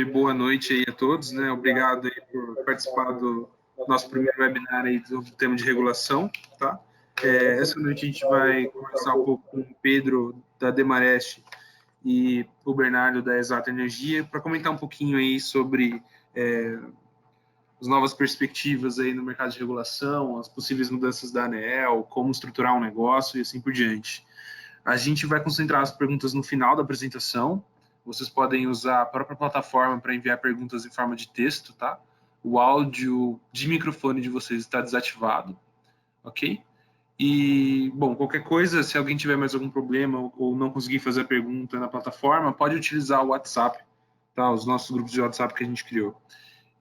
Boa noite aí a todos, né? Obrigado aí por participar do nosso primeiro webinar aí do tema de regulação, tá? Essa noite a gente vai conversar um pouco com o Pedro da Demarest e o Bernardo da Exata Energia para comentar um pouquinho aí sobre as novas perspectivas aí no mercado de regulação, as possíveis mudanças da ANEEL, como estruturar um negócio e assim por diante. A gente vai concentrar as perguntas no final da apresentação. Vocês podem usar a própria plataforma para enviar perguntas em forma de texto, tá? O áudio de microfone de vocês está desativado, ok? E, bom, qualquer coisa, se alguém tiver mais algum problema ou não conseguir fazer a pergunta na plataforma, pode utilizar o WhatsApp, tá? Os nossos grupos de WhatsApp que a gente criou.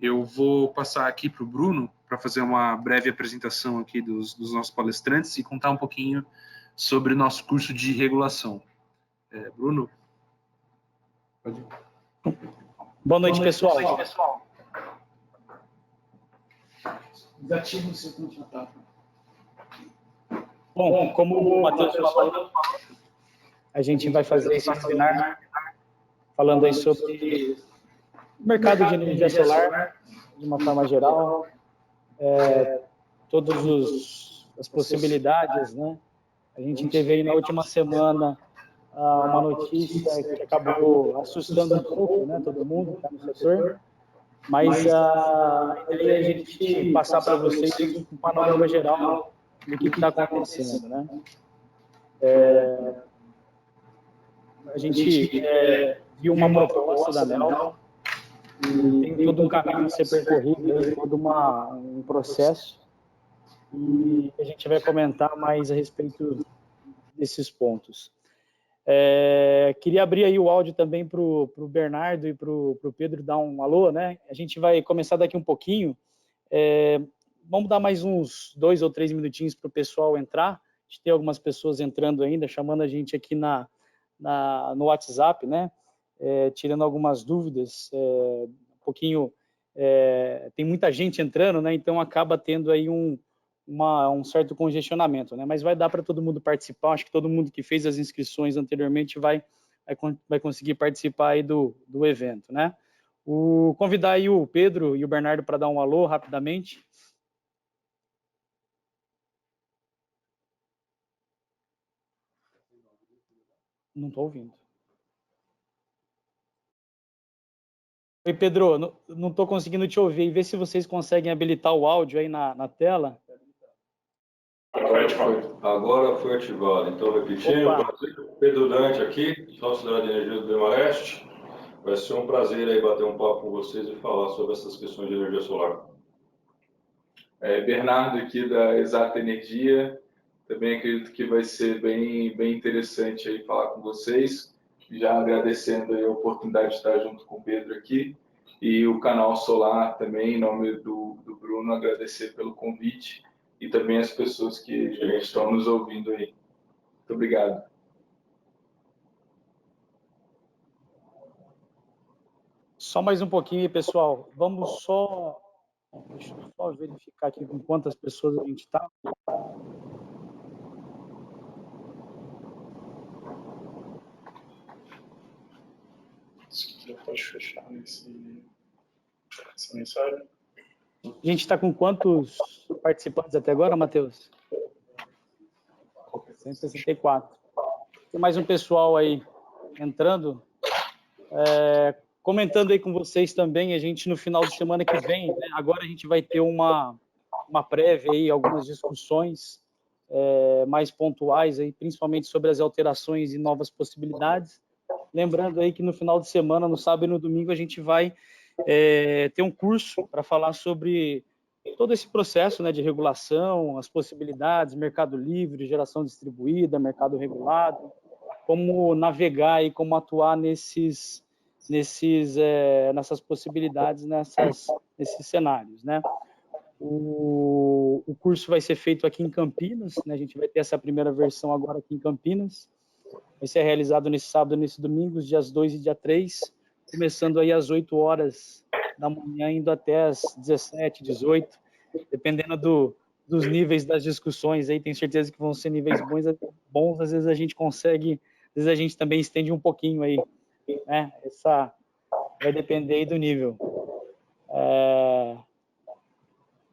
Eu vou passar aqui para o Bruno para fazer uma breve apresentação aqui dos nossos palestrantes e contar um pouquinho sobre o nosso curso de regulação. Bruno? Pode. Boa noite, pessoal. Desative o seu contato. Bom, como o Matheus falou, a gente vai fazer esse webinar falando aí sobre o mercado de energia solar, de uma forma geral, todas as possibilidades, né? A gente teve aí na última semana uma notícia que acabou assustando um pouco, né, todo mundo que está no setor, mas a ideia é a gente passar para vocês um panorama geral do que está acontecendo, né? A gente viu uma proposta da ANEEL e tem todo um caminho a ser percorrido, todo um processo, e a gente vai comentar mais a respeito desses pontos. Queria abrir aí o áudio também para o Bernardo e para o Pedro dar um alô, né? A gente vai começar daqui um pouquinho. Vamos dar mais uns 2 ou 3 minutinhos para o pessoal entrar. A gente tem algumas pessoas entrando ainda, chamando a gente aqui no WhatsApp, né? Tirando algumas dúvidas. Um pouquinho, tem muita gente entrando, né? Então acaba tendo aí um certo congestionamento, né? Mas vai dar para todo mundo participar. Acho que todo mundo que fez as inscrições anteriormente vai conseguir participar aí do evento, né? Convidar aí o Pedro e o Bernardo para dar um alô rapidamente. Não estou ouvindo. Oi, Pedro, não estou conseguindo te ouvir. Vê se vocês conseguem habilitar o áudio aí na tela. Agora foi ativado. Então, repetindo, Pedro Dante aqui, sócio da Energia do Demarest. Vai ser um prazer aí bater um papo com vocês e falar sobre essas questões de energia solar. Bernardo aqui da Exata Energia. Também acredito que vai ser bem interessante aí falar com vocês. Já agradecendo aí a oportunidade de estar junto com o Pedro aqui. E o canal Solar também, em nome do Bruno, agradecer pelo convite. E também as pessoas que já estão nos ouvindo aí. Muito obrigado. Só mais um pouquinho aí, pessoal. Vamos só... Deixa eu só verificar aqui com quantas pessoas a gente está. Você pode fechar essa mensagem. A gente está com quantos participantes até agora, Matheus? 164. Tem mais um pessoal aí entrando. Comentando aí com vocês também, a gente no final de semana que vem, né, agora a gente vai ter uma prévia aí, algumas discussões mais pontuais aí, principalmente sobre as alterações e novas possibilidades. Lembrando aí que no final de semana, no sábado e no domingo, a gente vai ter um curso para falar sobre todo esse processo, né, de regulação, as possibilidades, mercado livre, geração distribuída, mercado regulado, como navegar e como atuar nessas possibilidades, nesses cenários, né? O curso vai ser feito aqui em Campinas, né? A gente vai ter essa primeira versão agora aqui em Campinas. Vai ser realizado nesse sábado e nesse domingo, dias 2 e dia 3, começando aí às 8 horas da manhã, indo até às 17, 18, dependendo dos níveis das discussões aí, tenho certeza que vão ser níveis bons, às vezes a gente consegue, às vezes a gente também estende um pouquinho aí, né, vai depender aí do nível.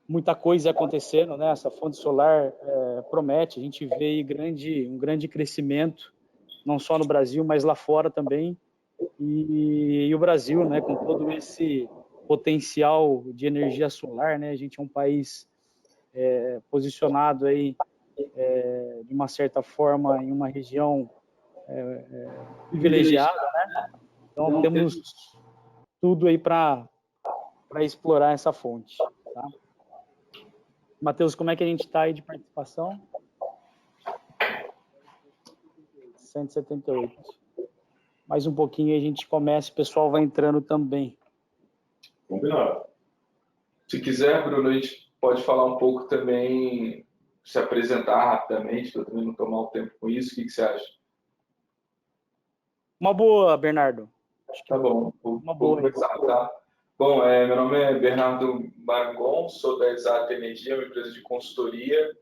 Muita coisa acontecendo, né? Essa fonte solar promete, a gente vê aí um grande crescimento, não só no Brasil, mas lá fora também. E o Brasil, né, com todo esse potencial de energia solar, né, a gente é um país posicionado aí, de uma certa forma, em uma região privilegiada, né? Então, temos tudo aí para explorar essa fonte, tá? Matheus, como é que a gente está aí de participação? 178. Mais um pouquinho a gente começa, o pessoal vai entrando também. Combinado. Se quiser, Bruno, a gente pode falar um pouco também, se apresentar rapidamente, para também não tomar um tempo com isso. O que você acha? Uma boa, Bernardo. Tá bom, vou começar, tá? Bom, meu nome é Bernardo Margon, sou da Exata Energia, uma empresa de consultoria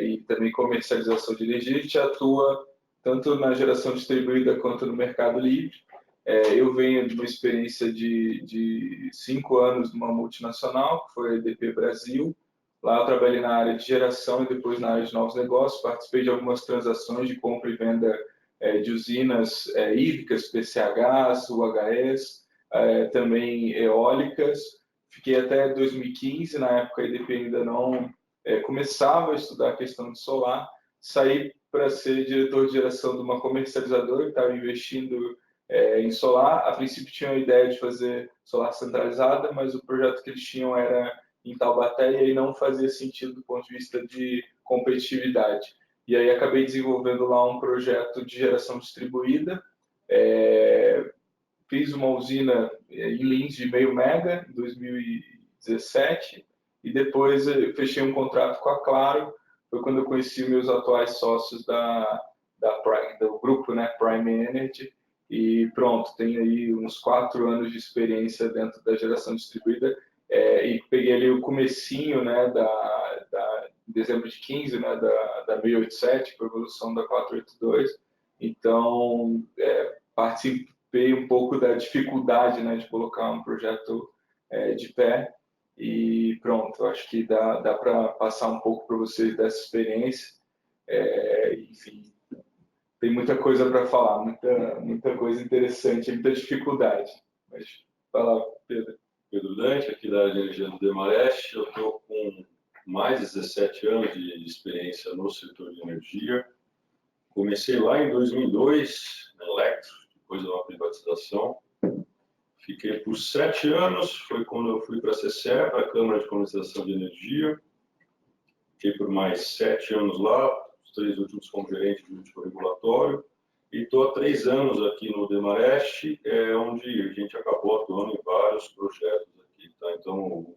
e também comercialização de energia. A gente atua tanto na geração distribuída quanto no mercado livre. Eu venho de uma experiência de 5 anos numa multinacional, que foi a EDP Brasil. Lá eu trabalhei na área de geração e depois na área de novos negócios. Participei de algumas transações de compra e venda de usinas hídricas, PCHs, UHS, também eólicas. Fiquei até 2015, na época a EDP ainda não começava a estudar a questão de solar. Saí para ser diretor de geração de uma comercializadora que estava investindo em solar. A princípio tinha a ideia de fazer solar centralizada, mas o projeto que eles tinham era em Taubaté e aí não fazia sentido do ponto de vista de competitividade. E aí acabei desenvolvendo lá um projeto de geração distribuída. Fiz uma usina em Lins de 0,5 mega em 2017 e depois fechei um contrato com a Claro. Foi quando eu conheci meus atuais sócios do grupo, né, Prime Energy. E pronto, tenho aí uns 4 anos de experiência dentro da geração distribuída. E peguei ali o comecinho, né, em dezembro de 15, né, da 687, com a evolução da 482. Então, participei um pouco da dificuldade, né, de colocar um projeto de pé. E pronto, acho que dá para passar um pouco para vocês dessa experiência. Enfim, tem muita coisa para falar, muita coisa interessante, muita dificuldade. Mas fala, Pedro. Pedro Dante, aqui da área de energia do Demarest. Eu estou com mais de 17 anos de experiência no setor de energia. Comecei lá em 2002, na Electro, depois de uma privatização. Fiquei por 7 anos, foi quando eu fui para a CCE, para a Câmara de Comercialização de Energia. Fiquei por mais 7 anos lá, os 3 últimos como gerente jurídico regulatório. E estou há 3 anos aqui no Demarest, onde a gente acabou atuando em vários projetos aqui. Tá? Então, o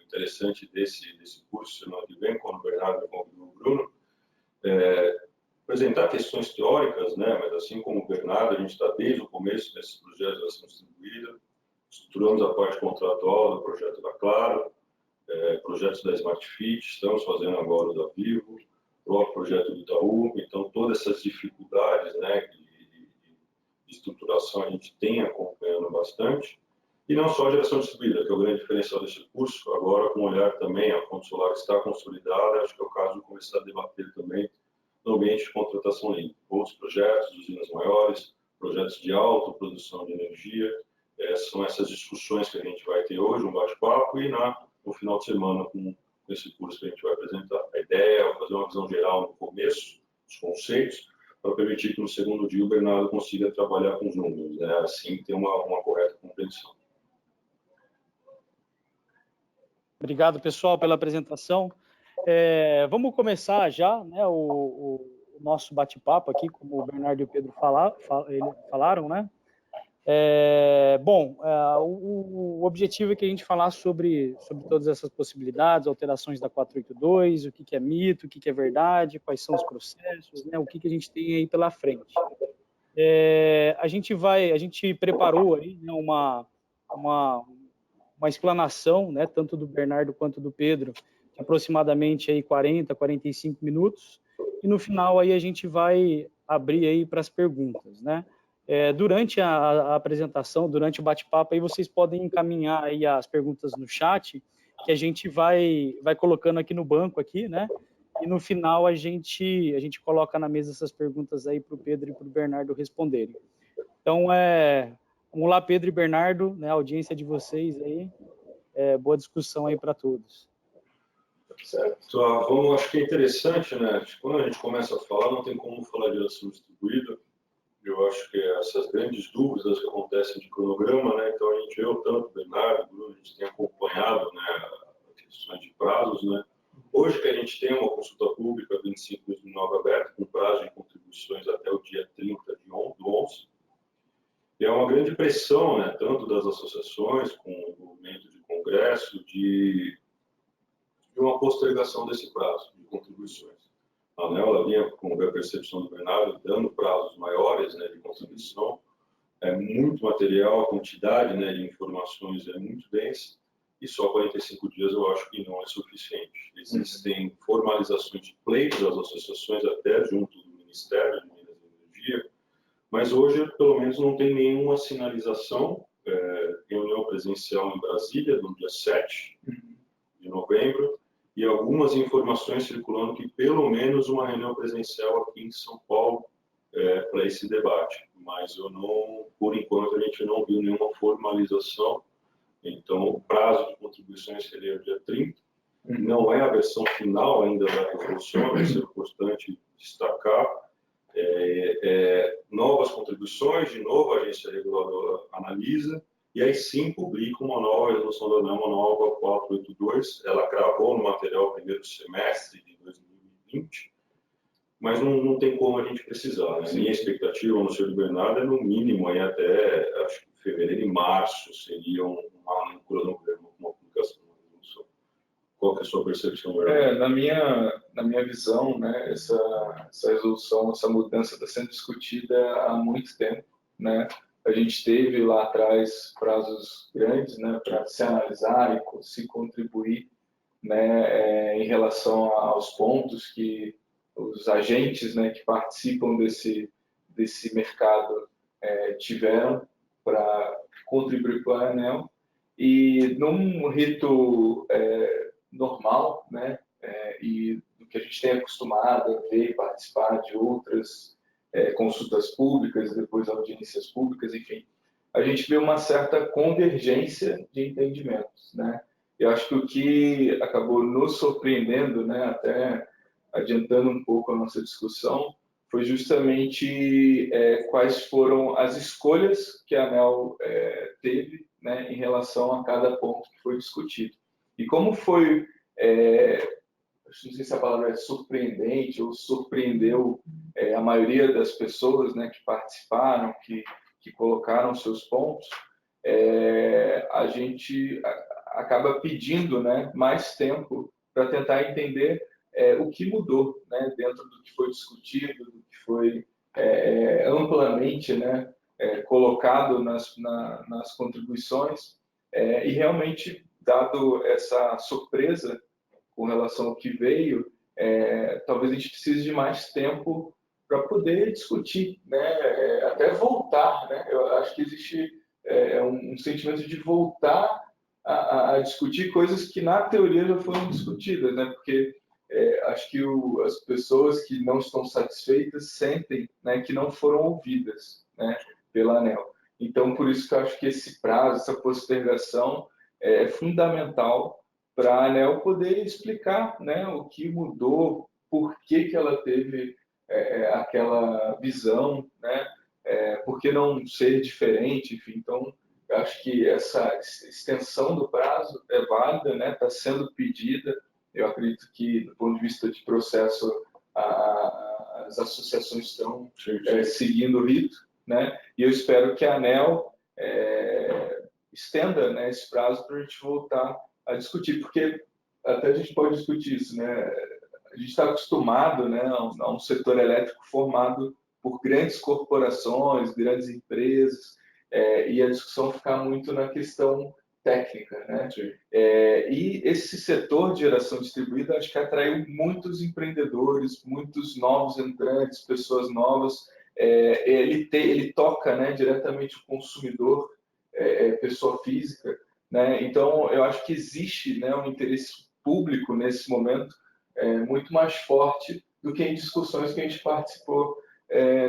interessante desse curso, semana que vem, quando o Bernardo me convidou o Bruno, apresentar questões teóricas, né? Mas assim como o Bernardo, a gente está desde o começo desses projetos de geração distribuída, estruturamos a parte contratual do projeto da Claro, projetos da Smart Fit, estamos fazendo agora o da Vivo, o próprio projeto do Itaú. Então, todas essas dificuldades, né, de estruturação a gente tem acompanhando bastante. E não só a geração distribuída, que é o grande diferencial desse curso, agora com um olhar também, a fonte solar está consolidada, acho que é o caso de começar a debater também no ambiente de contratação limpa. Outros projetos, usinas maiores, projetos de autoprodução de energia, são essas discussões que a gente vai ter hoje, um bate-papo, e no final de semana com esse curso que a gente vai apresentar. A ideia é fazer uma visão geral no começo, os conceitos, para permitir que no segundo dia o Bernardo consiga trabalhar com os números, né? Assim ter uma correta compreensão. Obrigado, pessoal, pela apresentação. Vamos começar já, né, o nosso bate-papo aqui, como o Bernardo e o Pedro falaram, né? O objetivo é que a gente falasse sobre todas essas possibilidades, alterações da 482, o que é mito, o que é verdade, quais são os processos, né, o que a gente tem aí pela frente. A gente preparou aí, né, uma explanação, né, tanto do Bernardo quanto do Pedro, de aproximadamente aí 40, 45 minutos, e no final aí a gente vai abrir aí para as perguntas, né? Durante a apresentação, durante o bate-papo, aí vocês podem encaminhar aí as perguntas no chat, que a gente vai colocando aqui no banco, aqui, né? E no final a gente coloca na mesa essas perguntas aí para o Pedro e para o Bernardo responderem. Então, vamos lá, Pedro e Bernardo, né, a audiência de vocês aí, boa discussão aí para todos. Então, acho que é interessante, né? Quando a gente começa a falar, não tem como falar de geração distribuída. Eu acho que essas grandes dúvidas que acontecem de cronograma, né? Então, a gente, tanto o Bernardo, Bruno, a gente tem acompanhado, né, a questões de prazos, né? Hoje que a gente tem uma consulta pública 25 de 2009 aberta, com prazo de contribuições até o dia 30 de 11, e é uma grande pressão, né, tanto das associações, com o movimento de congresso, de uma postergação desse prazo de contribuições. A ANEEL vinha, com a percepção do Bernardo, dando prazos maiores, né, de contribuição. É muito material, a quantidade, né, de informações é muito densa, e só 45 dias eu acho que não é suficiente. Existem formalizações de pleitos das associações, até junto do Ministério de Minas e Energia, mas hoje, pelo menos, não tem nenhuma sinalização. Reunião presencial em Brasília, no dia 7 de novembro, e algumas informações circulando que pelo menos uma reunião presencial aqui em São Paulo para esse debate. Mas por enquanto, a gente não viu nenhuma formalização. Então, o prazo de contribuições seria o dia 30. Não é a versão final ainda da resolução, vai ser importante destacar. Novas contribuições, de novo, a agência reguladora analisa, e aí sim publica uma nova resolução da ANEEL, uma nova 482. Ela gravou no material primeiro semestre de 2020, mas não tem como a gente precisar. Né? Minha expectativa, no senhor Bernardo, é no mínimo aí até, acho que fevereiro e março seria um cronograma, uma publicação, uma resolução. Qual que é a sua percepção, Bernardo? Na minha visão, né, essa resolução, essa mudança está sendo discutida há muito tempo, né? A gente teve lá atrás prazos grandes, né, para se analisar e se contribuir, né, em relação aos pontos que os agentes, né, que participam desse mercado tiveram para contribuir para a ANEEL. E num rito normal, né, e do que a gente tem acostumado a ver e participar de outras consultas públicas, depois audiências públicas, enfim, a gente vê uma certa convergência de entendimentos, né? Eu acho que o que acabou nos surpreendendo, né, até adiantando um pouco a nossa discussão, foi justamente quais foram as escolhas que a ANEEL teve, né, em relação a cada ponto que foi discutido. E como foi, não sei se a palavra é surpreendente ou surpreendeu a maioria das pessoas, né, que participaram, que colocaram seus pontos, a gente acaba pedindo, né, mais tempo para tentar entender o que mudou, né, dentro do que foi discutido, do que foi amplamente, né, colocado nas contribuições, e realmente, dado essa surpresa com relação ao que veio, talvez a gente precise de mais tempo para poder discutir, né, até voltar, né? Eu acho que existe um sentimento de voltar a discutir coisas que na teoria já foram discutidas, né? Porque acho que as pessoas que não estão satisfeitas sentem, né, que não foram ouvidas, né, pela ANEEL. Então, por isso que eu acho que esse prazo, essa postergação é fundamental para a ANEEL poder explicar, né, o que mudou, por que ela teve aquela visão, né, por que não ser diferente, enfim. Então, eu acho que essa extensão do prazo é válida, né, está sendo pedida. Eu acredito que, do ponto de vista de processo, as associações estão seguindo o rito, né, e eu espero que a ANEEL estenda, né, esse prazo para a gente voltar a discutir, porque até a gente pode discutir isso, né? A gente está acostumado, né, a um setor elétrico formado por grandes corporações, grandes empresas, e a discussão fica muito na questão técnica, né? E esse setor de geração distribuída acho que atraiu muitos empreendedores, muitos novos entrantes, pessoas novas ele toca, né, diretamente o consumidor, pessoa física, né? Então, eu acho que existe, né, um interesse público nesse momento muito mais forte do que em discussões que a gente participou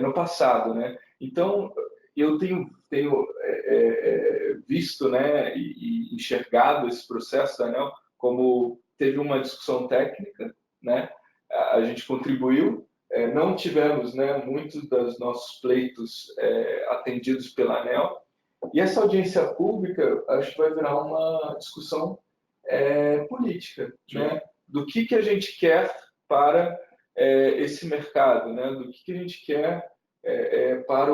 no passado, né? Então, eu tenho visto, né, e enxergado esse processo da ANEEL como teve uma discussão técnica, né? A gente contribuiu, não tivemos, né, muitos dos nossos pleitos atendidos pela ANEEL, e essa audiência pública acho que vai virar uma discussão política, né? Do que a gente quer para esse mercado, né? Do que a gente quer para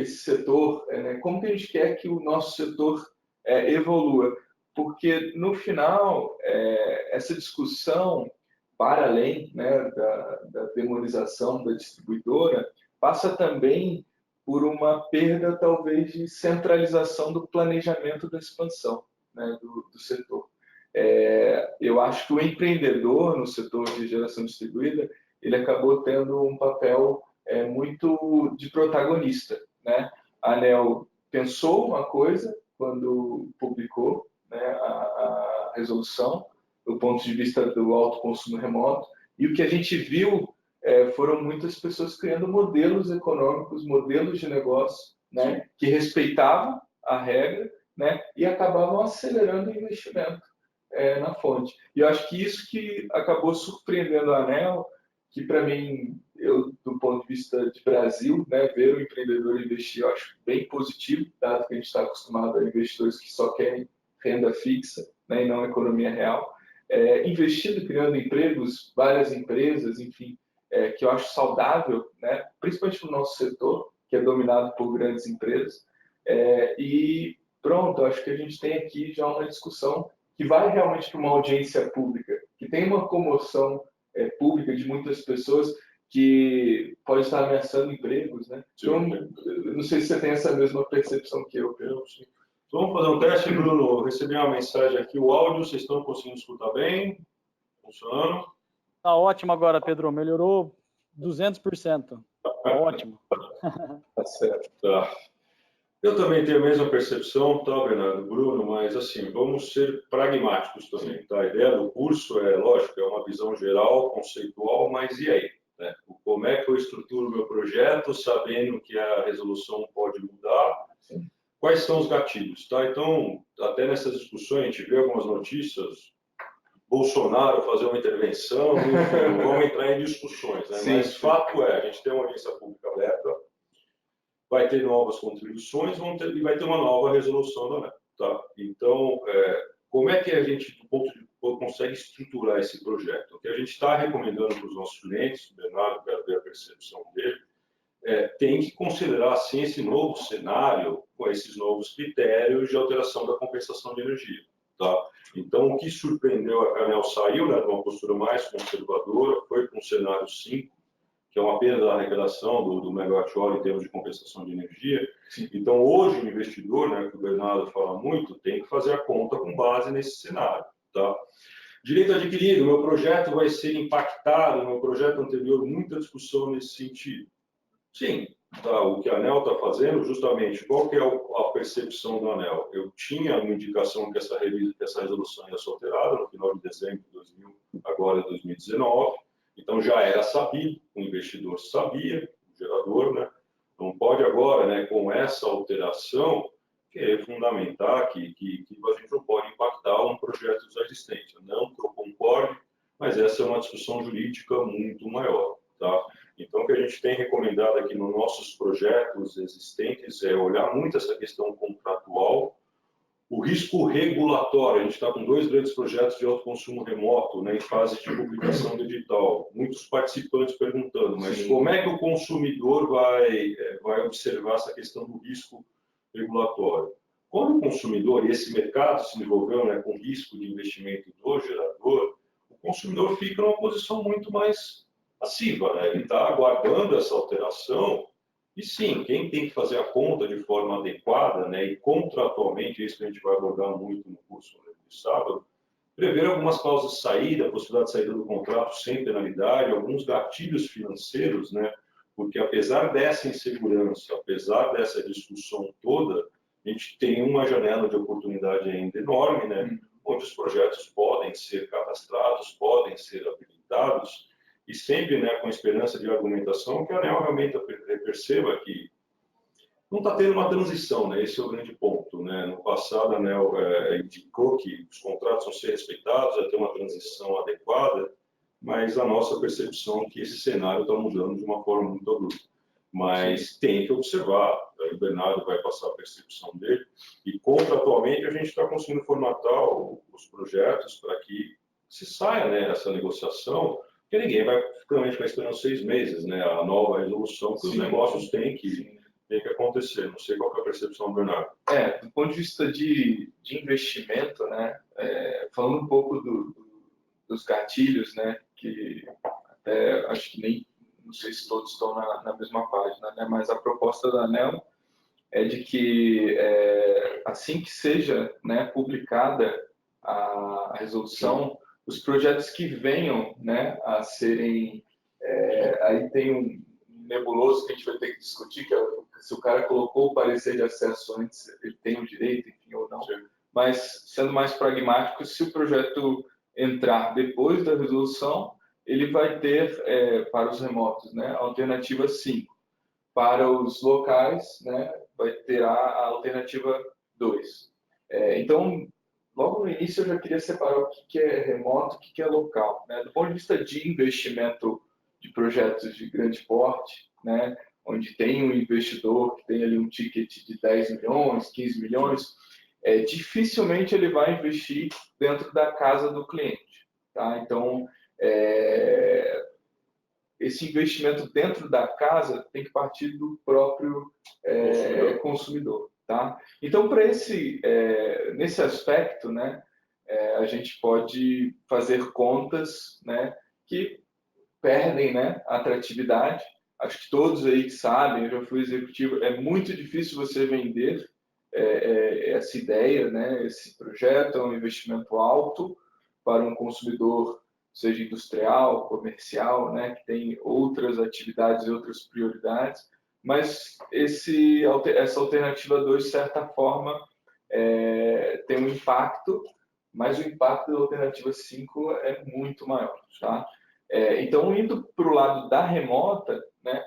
esse setor, né? Como que a gente quer que o nosso setor evolua. Porque, no final, essa discussão, para além, né, da demonização da distribuidora, passa também por uma perda, talvez, de centralização do planejamento da expansão, né, do setor. Eu acho que o empreendedor no setor de geração distribuída, ele acabou tendo um papel muito de protagonista, né? A ANEEL pensou uma coisa quando publicou, né, a resolução, do ponto de vista do alto consumo remoto, e o que a gente viu foram muitas pessoas criando modelos econômicos, modelos de negócio, né, que respeitavam a regra, né, e acabavam acelerando o investimento na fonte. E eu acho que isso que acabou surpreendendo a ANEEL, que para mim, do ponto de vista de Brasil, né, ver o empreendedor investir, eu acho bem positivo, dado que a gente está acostumado a investidores que só querem renda fixa, né, e não economia real. Investindo, criando empregos, várias empresas, enfim, que eu acho saudável, né, principalmente no nosso setor, que é dominado por grandes empresas. E pronto, acho que a gente tem aqui já uma discussão que vai realmente para uma audiência pública, que tem uma comoção pública de muitas pessoas que pode estar ameaçando empregos, né? Então, não sei se você tem essa mesma percepção que eu, Pedro. Então, vamos fazer um teste, Bruno. Recebi uma mensagem aqui, o áudio, vocês estão conseguindo escutar bem? Funcionando? Tá ótimo agora, Pedro. Melhorou 200%. Tá ótimo. Tá certo. Tá. Eu também tenho a mesma percepção, tá, Bernardo, Bruno, mas assim, vamos ser pragmáticos também, tá? A ideia do curso lógico, é uma visão geral, conceitual, mas e aí? Né? Como é que eu estruturo o meu projeto, sabendo que a resolução pode mudar? Sim. Quais são os gatilhos, tá? Então, até nessas discussões, a gente vê algumas notícias, Bolsonaro fazer uma intervenção, enfim, não vamos entrar em discussões, né? Sim, mas sim. fato a gente tem uma audiência pública aberta, vai ter novas contribuições e vai ter uma nova resolução da ANEEL, tá? Então, como é que a gente, do ponto de vista, consegue estruturar esse projeto? O que a gente está recomendando para os nossos clientes, o Bernardo, quero ver a percepção dele, tem que considerar, sim, esse novo cenário com esses novos critérios de alteração da compensação de energia, tá? Então, o que surpreendeu, a ANEEL saiu, né, de uma postura mais conservadora, foi para um cenário 5, que é uma perda da arrecadação do megawatt-hora em termos de compensação de energia. Então, hoje, o investidor, né, que o Bernardo fala muito, tem que fazer a conta com base nesse cenário, tá? Direito adquirido, meu projeto vai ser impactado, meu projeto anterior, muita discussão nesse sentido. Sim, tá, o que a ANEEL está fazendo, justamente, qual que é a percepção da ANEEL? Eu tinha uma indicação que essa resolução ia ser alterada no final de dezembro de 2000, agora 2019, então já era sabido, o investidor sabia, o gerador, né? Não pode agora, né, com essa alteração, querer fundamentar que a gente não pode impactar um projeto já existente. Não que eu concorde, mas essa é uma discussão jurídica muito maior, tá? Então, o que a gente tem recomendado aqui nos nossos projetos existentes é olhar muito essa questão contratual, o risco regulatório. A gente está com 2 grandes projetos de autoconsumo remoto, né, em fase de publicação digital. Muitos participantes perguntando, mas como é que o consumidor vai observar essa questão do risco regulatório? Quando o consumidor, e esse mercado se desenvolveu, né, com risco de investimento do gerador, o consumidor fica numa posição muito mais passiva, né? Ele está aguardando essa alteração e sim, quem tem que fazer a conta de forma adequada, né, e contratualmente, isso que a gente vai abordar muito no curso de sábado, prever algumas cláusulas de saída, a possibilidade de saída do contrato sem penalidade, alguns gatilhos financeiros, né, porque apesar dessa insegurança, apesar dessa discussão toda, a gente tem uma janela de oportunidade ainda enorme, né? Onde os projetos podem ser cadastrados, podem ser habilitados, e sempre, né, com esperança de argumentação, que a ANEEL realmente perceba que não está tendo uma transição, né? Esse é o grande ponto, né? No passado, a ANEEL indicou que os contratos vão ser respeitados, vai ter uma transição adequada, mas a nossa percepção é que esse cenário está mudando de uma forma muito abrupta. Mas tem que observar, o Bernardo vai passar a percepção dele, e contratualmente a gente está conseguindo formatar os projetos para que se saia, né, essa negociação, porque ninguém vai ficar esperando 6 meses, né, a nova resolução, que os negócios têm que acontecer. Não sei qual que é a percepção do Bernardo. Do ponto de vista de investimento, né, falando um pouco dos gatilhos, né, que até acho que nem, não sei se todos estão na mesma página, né, mas a proposta da ANEEL é de que assim que seja, né, publicada a resolução, os projetos que venham, né, a serem, aí tem um nebuloso que a gente vai ter que discutir, que é se o cara colocou o parecer de acesso antes, ele tem o direito, enfim, ou não. Sim. Mas, sendo mais pragmático, se o projeto entrar depois da resolução, ele vai ter, para os remotos, né, a alternativa 5. Para os locais, né, vai ter a alternativa 2. Então, logo no início, eu já queria separar o que é remoto e o que é local. Né? Do ponto de vista de investimento de projetos de grande porte, né, onde tem um investidor que tem ali um ticket de 10 milhões, 15 milhões, dificilmente ele vai investir dentro da casa do cliente. Tá? Então, esse investimento dentro da casa tem que partir do próprio consumidor. Tá? Então, para nesse aspecto, né, a gente pode fazer contas, né, que perdem, né, a atratividade. Acho que todos aí que sabem, eu já fui executivo, é muito difícil você vender essa ideia, né, esse projeto é um investimento alto para um consumidor, seja industrial, comercial, né, que tem outras atividades e outras prioridades, mas essa alternativa 2, de certa forma, tem um impacto, mas o impacto da alternativa 5 é muito maior. Tá? Então, indo para o lado da remota, né,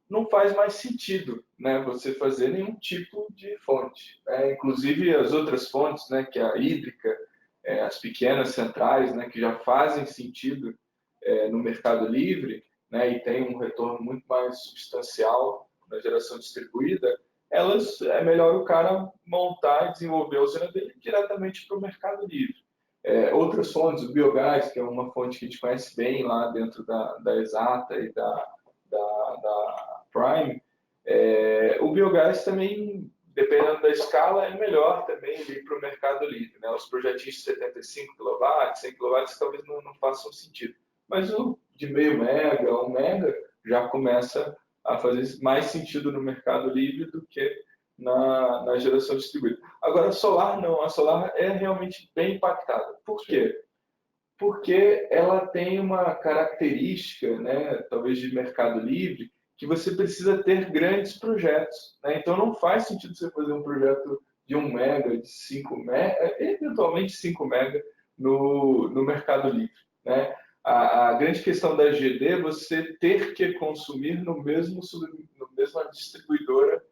não faz mais sentido, né, você fazer nenhum tipo de fonte. Inclusive, as outras fontes, né, que é a hídrica, as pequenas centrais, né, que já fazem sentido no mercado livre, né, e tem um retorno muito mais substancial na geração distribuída, é melhor o cara montar e desenvolver a usina dele diretamente para o mercado livre. Outras fontes, o biogás, que é uma fonte que a gente conhece bem lá dentro da Exata e da Prime, o biogás também, dependendo da escala, é melhor também ir para o mercado livre. Né? Os projetinhos de 75 kW, 100 kW talvez não façam sentido. Mas o de meio mega, 1 mega, já começa a fazer mais sentido no mercado livre do que na geração distribuída. Agora, a solar não. A solar é realmente bem impactada. Por quê? Porque ela tem uma característica, né, talvez de mercado livre, que você precisa ter grandes projetos. Né? Então, não faz sentido você fazer um projeto de 1 mega, de 5 mega, eventualmente 5 mega no mercado livre. Né? A grande questão da GD é você ter que consumir no mesma distribuidora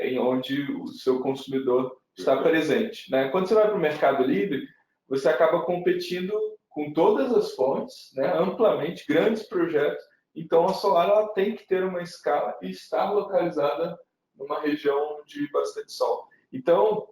em onde o seu consumidor está presente. Né? Quando você vai para o mercado livre, você acaba competindo com todas as fontes, né, amplamente, grandes projetos. Então, a solar ela tem que ter uma escala e estar localizada numa região de bastante sol. Então,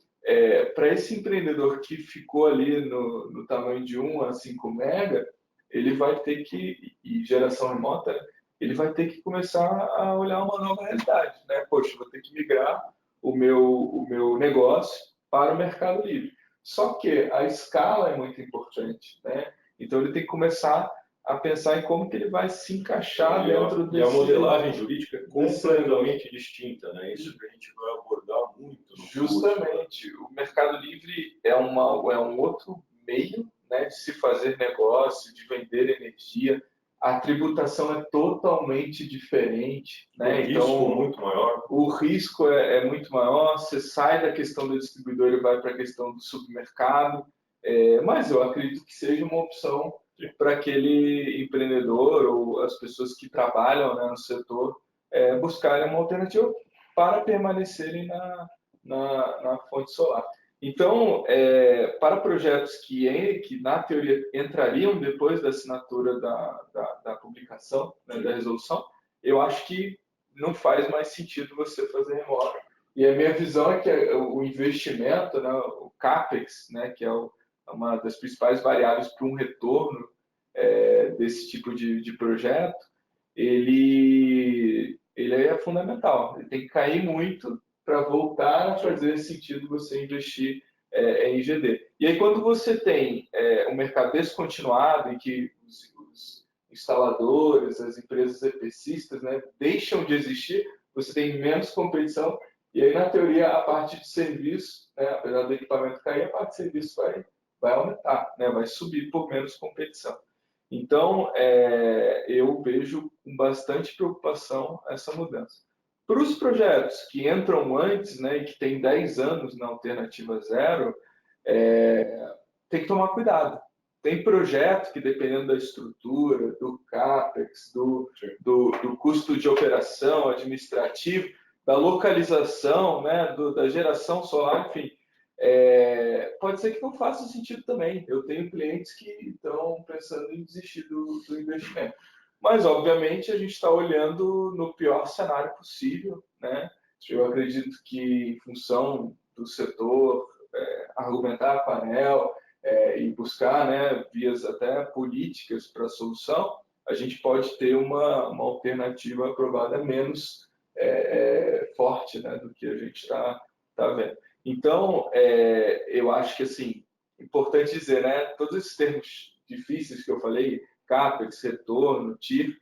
para esse empreendedor que ficou ali no tamanho de 1 a 5 mega, ele vai ter que, e geração remota, ele vai ter que começar a olhar uma nova realidade. Né? Poxa, vou ter que migrar o meu negócio para o mercado livre. Só que a escala é muito importante, né? Então ele tem que começar a pensar em como que ele vai se encaixar dentro desse... E a modelagem jurídica é completamente distinta, né? Isso que a gente vai abordar muito no Justamente. curso. O mercado livre é um outro meio, né, de se fazer negócio, de vender energia. a tributação é totalmente diferente, né? O risco é muito maior. O risco é muito maior, você sai da questão do distribuidor e vai para a questão do supermercado, mas eu acredito que seja uma opção para aquele empreendedor ou as pessoas que trabalham, né, no setor buscarem uma alternativa para permanecerem na fonte solar. Então, para projetos que na teoria entrariam depois da assinatura da publicação, né, da resolução, eu acho que não faz mais sentido você fazer remota. E a minha visão é que o investimento, né, o CAPEX, né, que é uma das principais variáveis para um retorno desse tipo de projeto, ele é fundamental. Ele tem que cair muito para voltar a fazer sentido você investir em IGD. E aí, quando você tem um mercado descontinuado em que os instaladores, as empresas EPCistas, né, deixam de existir, você tem menos competição, e aí, na teoria, a parte de serviço, né, apesar do equipamento cair, a parte de serviço vai aumentar, né, vai subir por menos competição. Então, eu vejo com bastante preocupação essa mudança. Para os projetos que entram antes, né, e que têm 10 anos na alternativa zero, tem que tomar cuidado. Tem projeto que, dependendo da estrutura, do CAPEX, do custo de operação administrativo, da localização, né, da geração solar, enfim, pode ser que não faça sentido também. Eu tenho clientes que estão pensando em desistir do investimento. Mas, obviamente, a gente está olhando no pior cenário possível, né? Eu acredito que, em função do setor, argumentar com a ANEEL e buscar, né, vias até políticas para a solução, a gente pode ter uma alternativa aprovada menos forte, né, do que a gente está vendo. Então, eu acho que, assim, importante dizer, né, todos esses termos difíceis que eu falei, CAPEX, retorno, TIR,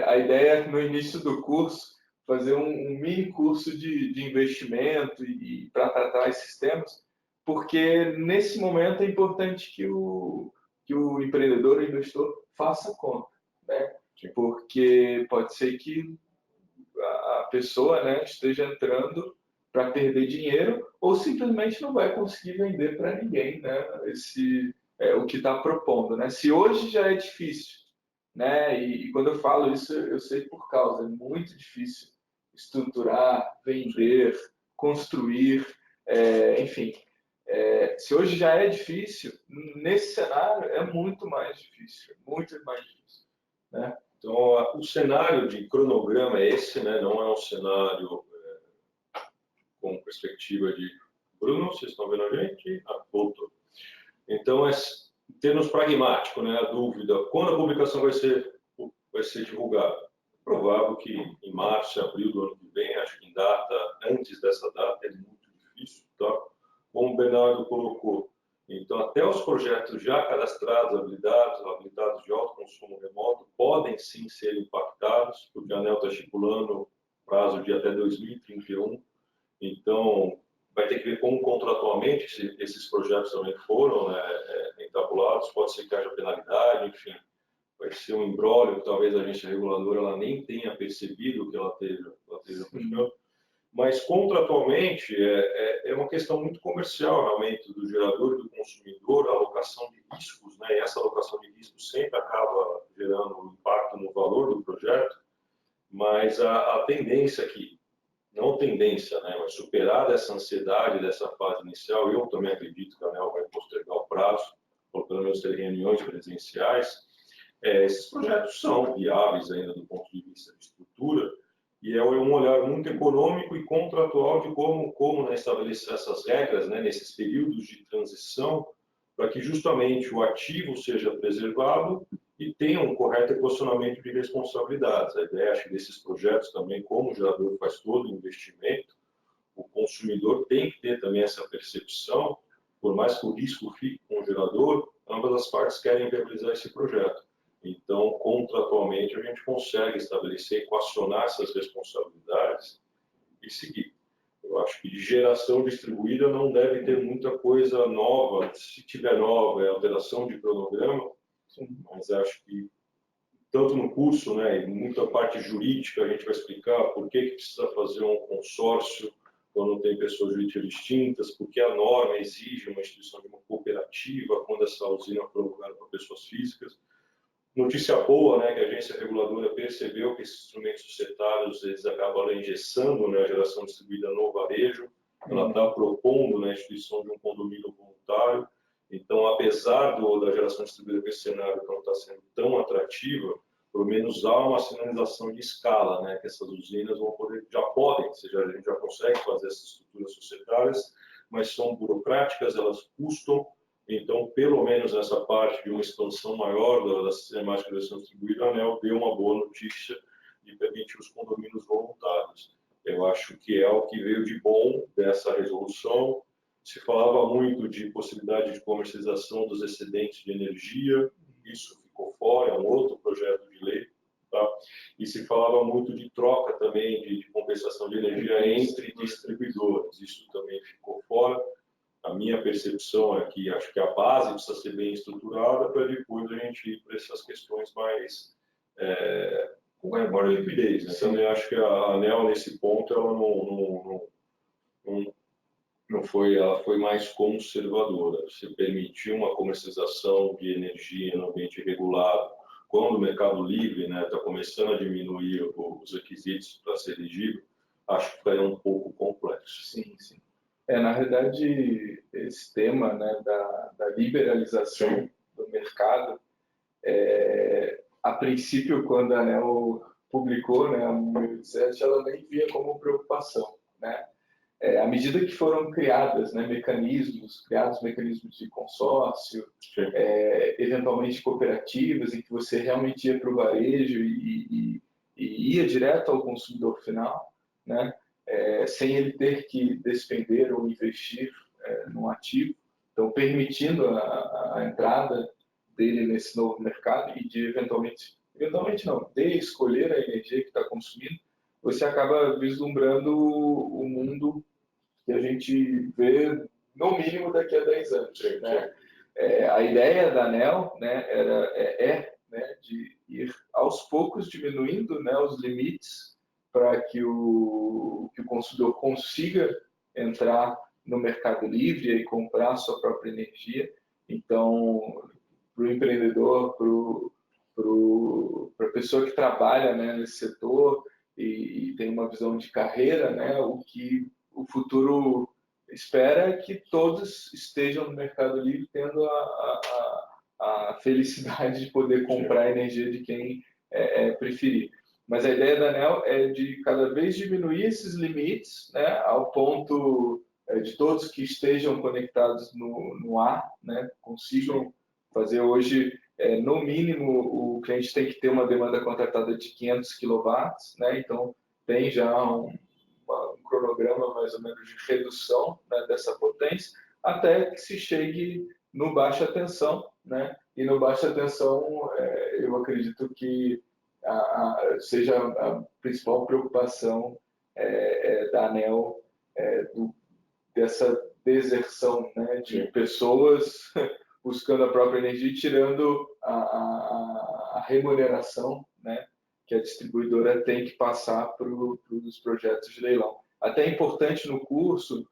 a ideia é, no início do curso, fazer um mini curso de investimento e para tratar esses temas, porque nesse momento é importante que o empreendedor, o investor, faça conta, né? Porque pode ser que a pessoa, né, esteja entrando para perder dinheiro ou simplesmente não vai conseguir vender para ninguém, né, o que está propondo, né? Se hoje já é difícil, né, e quando eu falo isso, eu sei por causa, é muito difícil estruturar, vender, construir, enfim. Se hoje já é difícil, nesse cenário é muito mais difícil, né? Então, o cenário de cronograma é esse, né? Não é um cenário com perspectiva de... Bruno, vocês estão vendo a gente? Voltou. Então, em termos pragmáticos, né? A dúvida, quando a publicação vai ser divulgada? Provável que em março, abril do ano que vem, acho que em data, antes dessa data, é muito difícil, tá? Como o Bernardo colocou. Então, até os projetos já cadastrados, habilitados de alto consumo remoto, podem sim ser impactados, porque a ANEEL está estipulando prazo de até 2031. Então, vai ter que ver como contratualmente esses projetos também foram, né, entabulados, pode ser que haja penalidade, enfim. Vai ser um imbróglio que talvez a agência reguladora ela nem tenha percebido que ela esteja praticando. Mas, contratualmente, é uma questão muito comercial, realmente, do gerador e do consumidor, a alocação de riscos, né? E essa alocação de riscos sempre acaba gerando um impacto no valor do projeto, mas a tendência aqui, não tendência, né? Mas superada essa ansiedade dessa fase inicial, eu também acredito que a ANEEL vai postergar o prazo, ou pelo menos ter reuniões presenciais. Esses projetos são viáveis ainda do ponto de vista de estrutura, e é um olhar muito econômico e contratual de como né, estabelecer essas regras, né, nesses períodos de transição, para que justamente o ativo seja preservado e tenha um correto equacionamento de responsabilidades. A ideia, acho que desses projetos também, como o gerador faz todo o investimento, o consumidor tem que ter também essa percepção, por mais que o risco fique com o gerador, ambas as partes querem viabilizar esse projeto. Então, contratualmente, a gente consegue estabelecer, equacionar essas responsabilidades e seguir. Eu acho que de geração distribuída não deve ter muita coisa nova. Se tiver nova, é alteração de cronograma, mas acho que tanto no curso, né, e muita parte jurídica, a gente vai explicar por que precisa fazer um consórcio quando tem pessoas jurídicas distintas, porque a norma exige uma instituição de uma cooperativa quando essa usina for alugada para pessoas físicas. Notícia boa, né, que a agência reguladora percebeu que esses instrumentos societários eles acabam engessando, né, a geração distribuída no varejo. Ela está propondo, né, a instituição de um condomínio voluntário. Então, apesar da geração distribuída com esse cenário que não está sendo tão atrativa, pelo menos há uma sinalização de escala, né, que essas usinas vão poder, já podem, ou seja, a gente já consegue fazer essas estruturas societárias, mas são burocráticas, elas custam. Então, pelo menos nessa parte de uma expansão maior da sistemática de gestão distribuída, a ANEEL deu uma boa notícia de permitir os condomínios voluntários. Eu acho que é o que veio de bom dessa resolução. Se falava muito de possibilidade de comercialização dos excedentes de energia, isso ficou fora, é um outro projeto de lei. Tá? E se falava muito de troca também, de compensação de energia entre distribuidores, isso também ficou fora. A minha percepção é que acho que a base precisa ser bem estruturada para depois a gente ir para essas questões mais com maior liquidez. Né? Também acho que a ANEEL, nesse ponto, ela não foi, ela foi mais conservadora. Você permitiu uma comercialização de energia no ambiente regulado, quando o mercado livre está começando a diminuir os requisitos para ser elegível, acho que é um pouco complexo. Sim, sim. Na realidade, esse tema, né, da liberalização do mercado, a princípio, quando a ANEEL publicou, né, a 2017, ela nem via como preocupação, né? À medida que foram criados, né, mecanismos de consórcio, eventualmente cooperativas, em que você realmente ia para o varejo e ia direto ao consumidor final, né? Sem ele ter que despender ou investir num ativo, então permitindo a entrada dele nesse novo mercado e de eventualmente não, de escolher a energia que está consumindo, você acaba vislumbrando o mundo que a gente vê no mínimo daqui a 10 anos. Né? A ideia da ANEEL, né, né, de ir aos poucos diminuindo, né, os limites para que o consumidor consiga entrar no mercado livre e comprar a sua própria energia. Então, para o empreendedor, para a pessoa que trabalha, né, nesse setor e tem uma visão de carreira, né, o que o futuro espera é que todos estejam no mercado livre tendo a felicidade de poder comprar a energia de quem preferir. Mas a ideia da ANEEL é de cada vez diminuir esses limites, né, ao ponto de todos que estejam conectados no ar, né, consigam fazer hoje, no mínimo, o cliente tem que ter uma demanda contratada de 500 kW, né, então tem já um cronograma mais ou menos de redução, né, dessa potência, até que se chegue no baixa tensão, né, e no baixa tensão eu acredito que seja a principal preocupação da ANEEL, dessa deserção, né, de pessoas buscando a própria energia e tirando a remuneração, né, que a distribuidora tem que passar para os projetos de leilão. Até é importante no curso,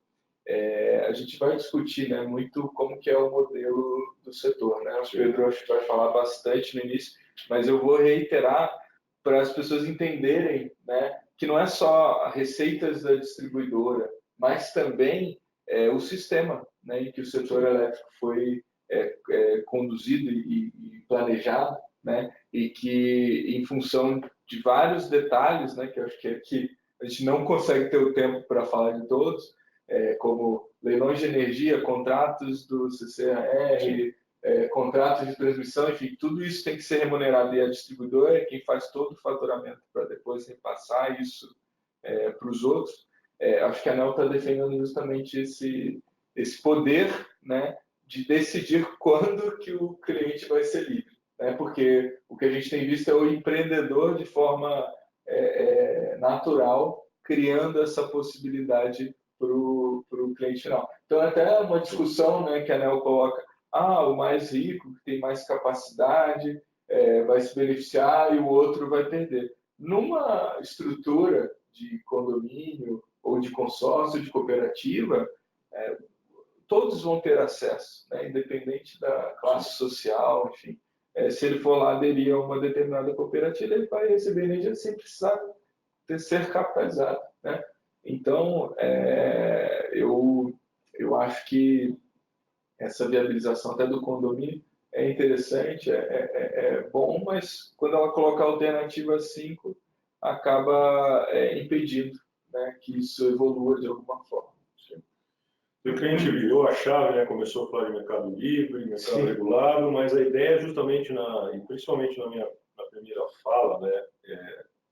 a gente vai discutir, né, muito como que é o modelo do setor. Né? O Pedro acho que vai falar bastante no início, mas eu vou reiterar para as pessoas entenderem, né, que não é só receitas da distribuidora, mas também o sistema, né, em que o setor elétrico foi conduzido e planejado, né, e que, em função de vários detalhes, né, que eu acho que aqui a gente não consegue ter o tempo para falar de todos, como leilões de energia, contratos do CCAR, contratos de transmissão, enfim, tudo isso tem que ser remunerado, e a distribuidora é quem faz todo o faturamento para depois repassar isso para os outros. Acho que a ANEEL está defendendo justamente esse poder, né, de decidir quando que o cliente vai ser livre, né? Porque o que a gente tem visto é o empreendedor de forma natural criando essa possibilidade para o cliente final. Então, até uma discussão, né, que a ANEEL coloca, o mais rico, que tem mais capacidade, vai se beneficiar e o outro vai perder. Numa estrutura de condomínio ou de consórcio, de cooperativa, todos vão ter acesso, né? Independente da classe social, enfim. Se ele for lá aderir a uma determinada cooperativa, ele vai receber energia sem precisar ser capitalizado, né? Então, eu acho que essa viabilização até do condomínio é interessante, é bom, mas quando ela coloca a alternativa 5, acaba impedindo, né, que isso evolua de alguma forma. E o que a gente virou a chave, né, começou a falar de mercado livre, mercado regulado, mas a ideia é justamente, principalmente na primeira fala, né,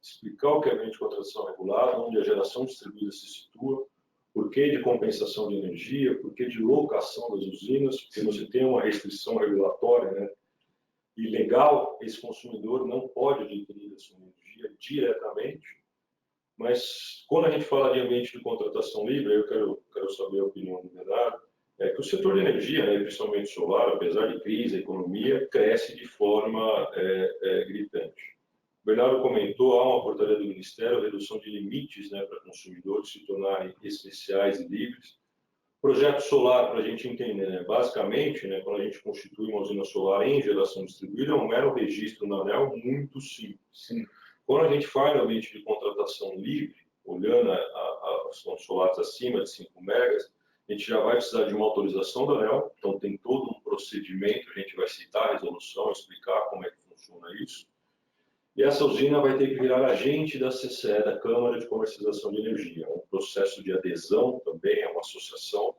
explicar o que é a de contratação regulada, onde a geração distribuída se situa, por que de compensação de energia, por que de locação das usinas, porque você tem uma restrição regulatória, né, ilegal, esse consumidor não pode adquirir a sua energia diretamente. Mas quando a gente fala de ambiente de contratação livre, eu quero saber a opinião do Bernardo, que o setor de energia, né, principalmente solar, apesar de crise, a economia, cresce de forma gritante. O Bernardo comentou, há uma portaria do Ministério, a redução de limites, né, para consumidores se tornarem especiais e livres. Projeto solar, para a gente entender, né, basicamente, né, quando a gente constitui uma usina solar em geração distribuída, é um mero registro na ANEEL muito simples. Sim. Quando a gente faz o ambiente de contratação livre, olhando os solares acima de 5 megas, a gente já vai precisar de uma autorização da ANEEL, então tem todo um procedimento, a gente vai citar a resolução, explicar como é que funciona isso. E essa usina vai ter que virar agente da CCE, da Câmara de Comercialização de Energia. É um processo de adesão também, é uma associação,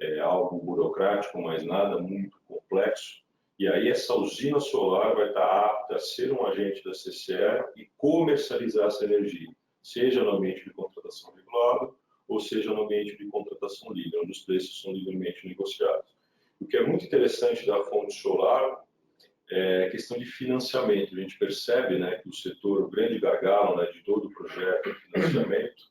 é algo burocrático, mas nada muito complexo. E aí essa usina solar vai estar apta a ser um agente da CCE e comercializar essa energia, seja no ambiente de contratação regulada ou seja no ambiente de contratação livre, onde os preços são livremente negociados. O que é muito interessante da fonte solar é a questão de financiamento. A gente percebe, né, que o setor, o grande gargalo, né, de todo o projeto é financiamento,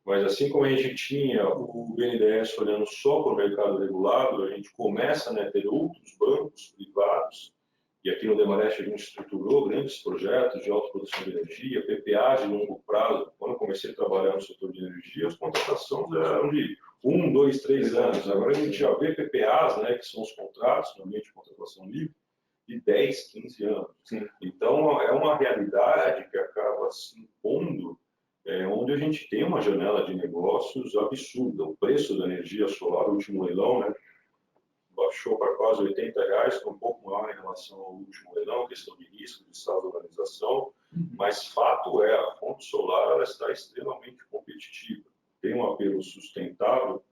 mas assim como a gente tinha o BNDES olhando só para o mercado regulado, a gente começa, né, a ter outros bancos privados, e aqui no Demarest a gente estruturou grandes projetos de autoprodução de energia, PPA de longo prazo. Quando eu comecei a trabalhar no setor de energia, as contratações eram de 1, 2, 3 anos. Agora a gente já vê PPAs, né, que são os contratos no ambiente de contratação livre, de 10, 15 anos. Sim. Então, é uma realidade que acaba se impondo, onde a gente tem uma janela de negócios absurda. O preço da energia solar, o último leilão, né, baixou para quase R$80, que é um pouco maior em relação ao último leilão, questão de risco, de saudoganização, mas fato é, a fonte solar ela está extremamente competitiva, tem um apelo sustentável,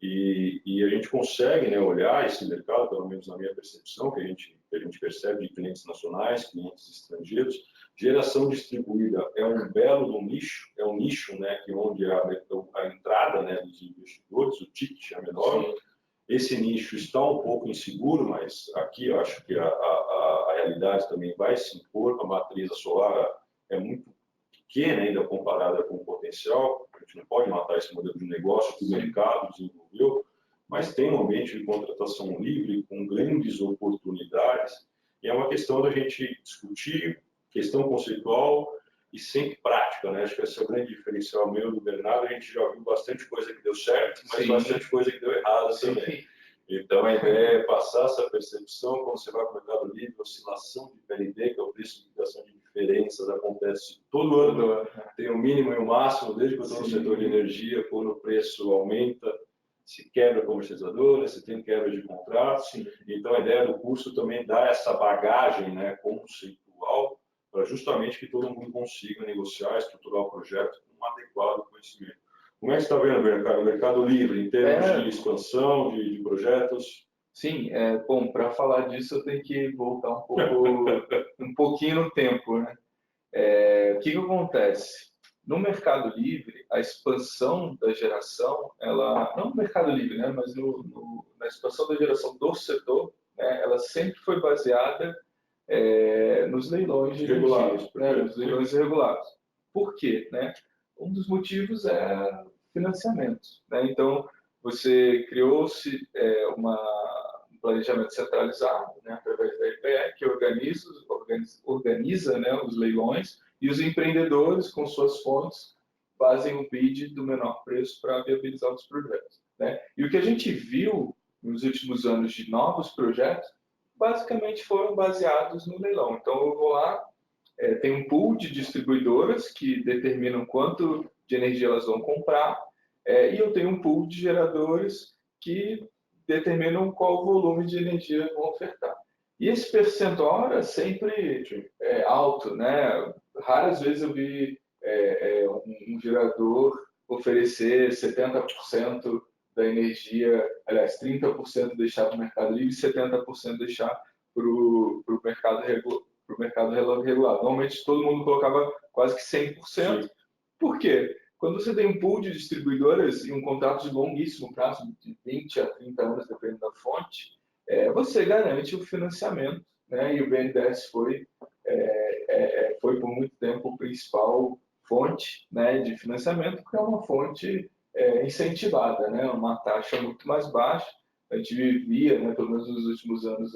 e a gente consegue, né, olhar esse mercado, pelo menos na minha percepção, que a gente percebe de clientes nacionais, clientes estrangeiros. Geração distribuída é um belo nicho, é um nicho, né, que onde a entrada, né, dos investidores, o ticket é menor. Sim. Esse nicho está um pouco inseguro, mas aqui eu acho que a realidade também vai se impor. A matriz solar é muito pequena ainda comparada com o potencial. A gente não pode matar esse modelo de negócio que o mercado desenvolveu, mas tem um ambiente de contratação livre com grandes oportunidades, e é uma questão da gente discutir, questão conceitual e sempre prática, né? Acho que esse é o grande diferencial meu do Bernardo. A gente já viu bastante coisa que deu certo, mas bastante coisa que deu errado também. Então, a ideia é passar essa percepção. Quando você vai para o mercado livre, oscilação de PLD, que é o preço de liquidação de diferenças, acontece todo ano. Tem o mínimo e o máximo, desde que eu estou no setor de energia, quando o preço aumenta, se quebra a comercializadora, se tem quebra de contrato. Então, a ideia do curso também dá essa bagagem, né, conceitual, para justamente que todo mundo consiga negociar, estruturar o projeto com um adequado conhecimento. Como é que você está vendo o mercado livre, em termos de expansão, de projetos? Sim, bom, para falar disso eu tenho que voltar um pouquinho no tempo, né? O que acontece? No mercado livre, a expansão da geração, não no mercado livre, né, mas na expansão da geração do setor, né, ela sempre foi baseada nos leilões regulados, né, nos leilões regulados. Por quê? Né? Um dos motivos é financiamento, né? Então, você criou-se um planejamento centralizado, né, através da EPE, que organiza organiza, né, os leilões, e os empreendedores, com suas fontes, fazem o bid do menor preço para viabilizar os projetos, né? E o que a gente viu nos últimos anos de novos projetos, basicamente foram baseados no leilão. Então, eu vou lá, tem um pool de distribuidoras que determinam quanto de energia elas vão comprar, e eu tenho um pool de geradores que determinam qual volume de energia vão ofertar. E esse percentual é sempre alto, né? Raras vezes eu vi um gerador oferecer 70% da energia, aliás, 30% deixar para o mercado livre e 70% deixar para o mercado regulado. Normalmente todo mundo colocava quase que 100%. Sim. Por quê? Quando você tem um pool de distribuidoras e um contrato de longuíssimo prazo, de 20 a 30 anos, dependendo da fonte, você garante o financiamento, né? E o BNDES foi por muito tempo a principal fonte, né, de financiamento, porque é uma fonte incentivada, né? Uma taxa muito mais baixa. A gente vivia, né, pelo menos nos últimos anos,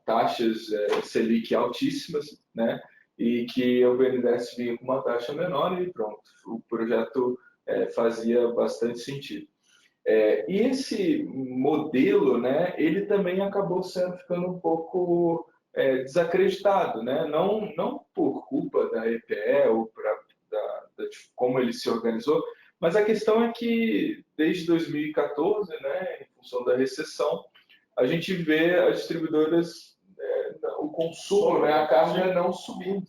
taxas Selic altíssimas, né? E que o BNDES vinha com uma taxa menor e pronto, o projeto fazia bastante sentido. E esse modelo, né, ele também acabou ficando um pouco desacreditado, né? Não por culpa da EPE ou de como ele se organizou, mas a questão é que desde 2014, né, em função da recessão, a gente vê as distribuidoras, o consumo, né, a carga não subindo.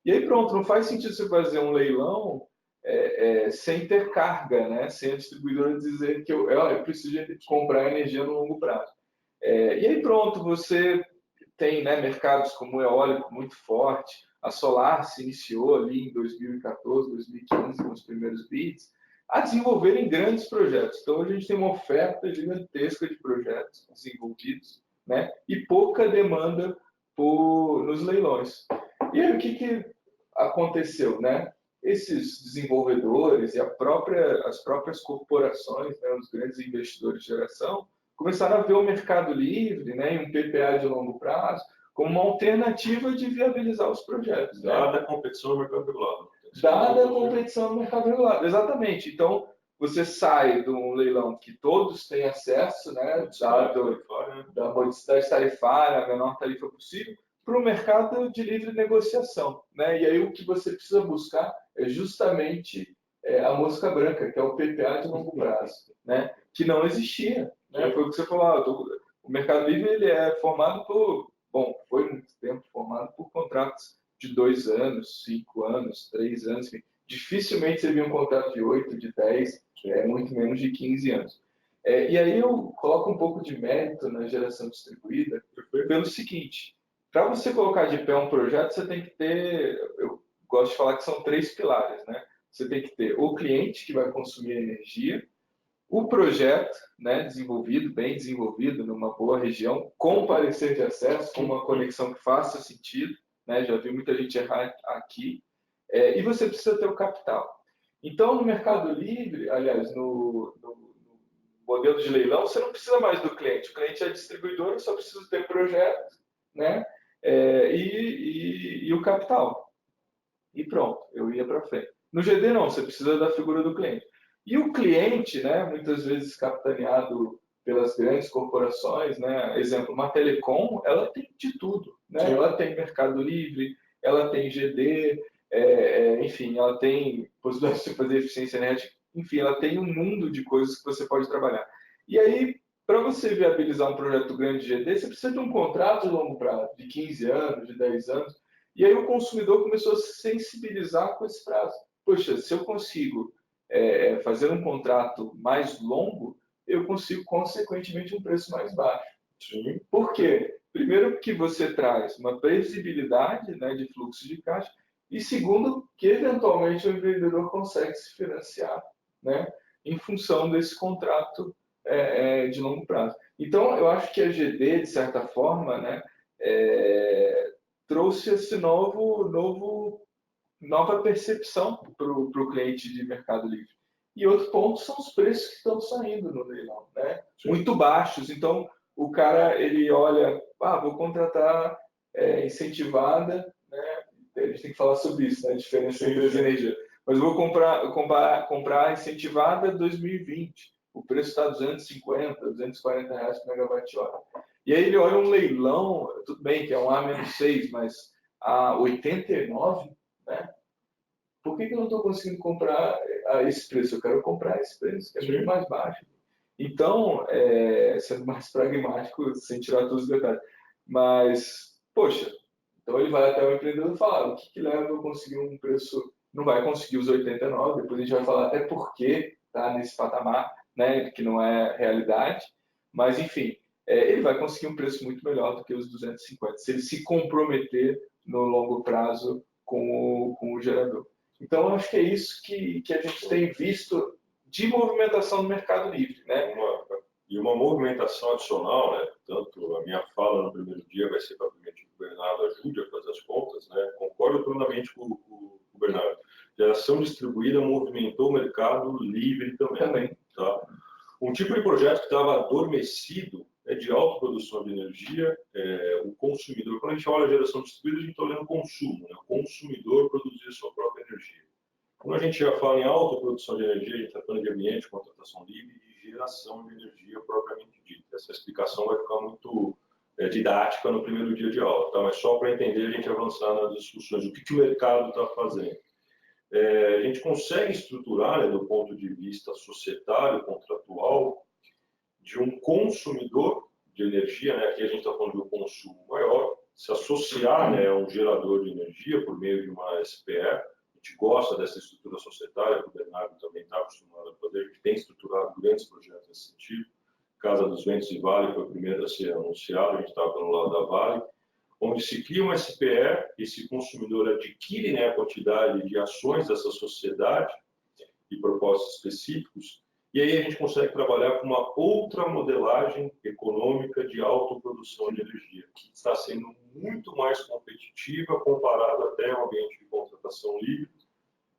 E aí pronto, não faz sentido você fazer um leilão sem ter carga, né? Sem a distribuidora dizer que eu preciso comprar energia no longo prazo. E aí pronto, você tem, né, mercados como o eólico muito forte, a solar se iniciou ali em 2014, 2015, com os primeiros bids, a desenvolverem grandes projetos. Então a gente tem uma oferta gigantesca de projetos desenvolvidos, né? E pouca demanda nos leilões. E aí o que aconteceu, né? Esses desenvolvedores e as próprias corporações, né, os grandes investidores de geração, começaram a ver o mercado livre, né, e um PPA de longo prazo como uma alternativa de viabilizar os projetos. Dada a competição no mercado regulado. Dada a competição no mercado regulado, exatamente. Então, você sai de um leilão que todos têm acesso, né, da modicidade tarifária, a menor tarifa possível, para o mercado de livre negociação, né? E aí o que você precisa buscar é justamente a mosca branca, que é o PPA de longo prazo, né? Que não existia, né? Foi o que você falou. O mercado livre ele é formado foi muito tempo formado por contratos de 2 anos, 5 anos, 3 anos, enfim. Dificilmente você via um contrato de 8, de 10, muito menos de 15 anos. E aí eu coloco um pouco de mérito na geração distribuída pelo seguinte: para você colocar de pé um projeto, você tem que ter, eu gosto de falar que são 3 pilares, né? Você tem que ter o cliente que vai consumir energia, o projeto, né, bem desenvolvido, numa boa região, com parecer de acesso, com uma conexão que faça sentido, né? Já vi muita gente errar aqui. E você precisa ter o capital. Então, no Mercado Livre, aliás, no modelo de leilão, você não precisa mais do cliente. O cliente é distribuidor, só precisa ter projeto, né? E o capital. E pronto, eu ia para frente. No GD não, você precisa da figura do cliente. E o cliente, né, muitas vezes capitaneado pelas grandes corporações, né? Exemplo, uma telecom, ela tem de tudo, né? Ela tem Mercado Livre, ela tem GD, enfim, ela tem possibilidade de fazer eficiência energética, enfim, ela tem um mundo de coisas que você pode trabalhar. E aí, para você viabilizar um projeto grande de GD, você precisa de um contrato de longo prazo, de 15 anos, de 10 anos. E aí o consumidor começou a se sensibilizar com esse prazo. Poxa, se eu consigo fazer um contrato mais longo, eu consigo, consequentemente, um preço mais baixo. Sim. Por quê? Primeiro, que você traz uma previsibilidade, né, de fluxo de caixa, e segundo, que eventualmente o empreendedor consegue se financiar, né, em função desse contrato de longo prazo. Então, eu acho que a GD, de certa forma, né, trouxe esse nova percepção para o cliente de Mercado Livre. E outro ponto são os preços que estão saindo no leilão, né? Muito baixos. Então, o cara, ele olha, vou contratar incentivada, né? A gente tem que falar sobre isso, né? A diferença entre as energias. Mas eu vou comprar incentivada 2020. O preço está 250, 240 reais por megawatt-hora. E aí ele olha um leilão, tudo bem que é um A-6, mas a 89, né? Por que eu não estou conseguindo comprar a esse preço? Eu quero comprar esse preço, que é muito mais baixo. Então, sendo mais pragmático, sem tirar todos os detalhes. Mas, poxa, então ele vai até o empreendedor e fala, o que leva a conseguir um preço? Não vai conseguir os 89, depois a gente vai falar até por que está nesse patamar, né, que não é realidade. Mas, enfim, ele vai conseguir um preço muito melhor do que os 250, se ele se comprometer no longo prazo com o gerador. Então, eu acho que é isso que a gente tem visto de movimentação no Mercado Livre, né? Uma movimentação adicional, né? Tanto a minha fala no primeiro dia vai ser para permitir que o Bernardo ajude a fazer as contas, né? Concordo plenamente com o Bernardo. Geração distribuída movimentou o Mercado Livre também. Tá? Um tipo de projeto que estava adormecido é de autoprodução de energia, o consumidor. Quando a gente olha a geração distribuída, a gente está olhando o consumo, né? O consumidor produzir a sua própria energia. Quando a gente já fala em autoprodução de energia, a gente está falando de ambiente, contratação livre e geração de energia propriamente dita. Essa explicação vai ficar muito didática no primeiro dia de aula, tá? Mas só para entender, a gente avançar nas discussões, o que o mercado está fazendo. A gente consegue estruturar, né, do ponto de vista societário, contratual, de um consumidor de energia, né? Aqui a gente está falando de um consumo maior, se associar, né, a um gerador de energia por meio de uma SPE. A gente gosta dessa estrutura societária, que o Bernardo também está acostumado a fazer, a gente tem estruturado grandes projetos nesse sentido. Casa dos Ventos e Vale foi o primeiro a ser anunciado, a gente estava pelo lado da Vale, onde se cria uma SPE, esse consumidor adquire, né, a quantidade de ações dessa sociedade e propósitos específicos, e aí a gente consegue trabalhar com uma outra modelagem econômica de autoprodução de energia, que está sendo muito mais competitiva comparado até ao ambiente de contratação livre.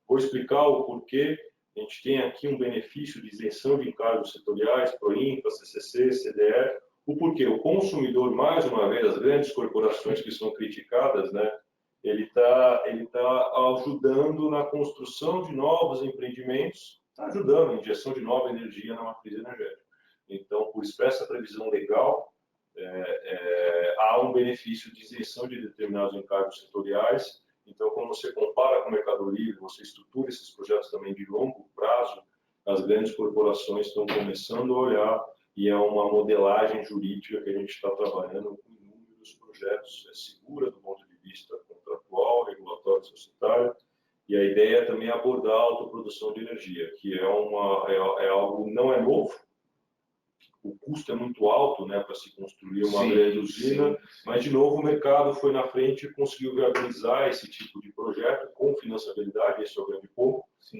Vou explicar o porquê. A gente tem aqui um benefício de isenção de encargos setoriais, PROINFA, CCC, CDE. O porquê? O consumidor, mais uma vez, as grandes corporações que são criticadas, né? Ele tá ajudando na construção de novos empreendimentos, está ajudando na injeção de nova energia na matriz energética. Então, por expressa previsão legal, há um benefício de isenção de determinados encargos setoriais. Então, quando você compara com o Mercado Livre, você estrutura esses projetos também de longo prazo, as grandes corporações estão começando a olhar e é uma modelagem jurídica que a gente está trabalhando com inúmeros projetos. É segura do ponto de vista contratual, regulatório, societário, e a ideia é também abordar a autoprodução de energia, que é algo não é novo. O custo é muito alto, né, para se construir uma grande usina, mas, de novo, o mercado foi na frente e conseguiu viabilizar esse tipo de projeto com financiabilidade. Esse é o grande ponto. As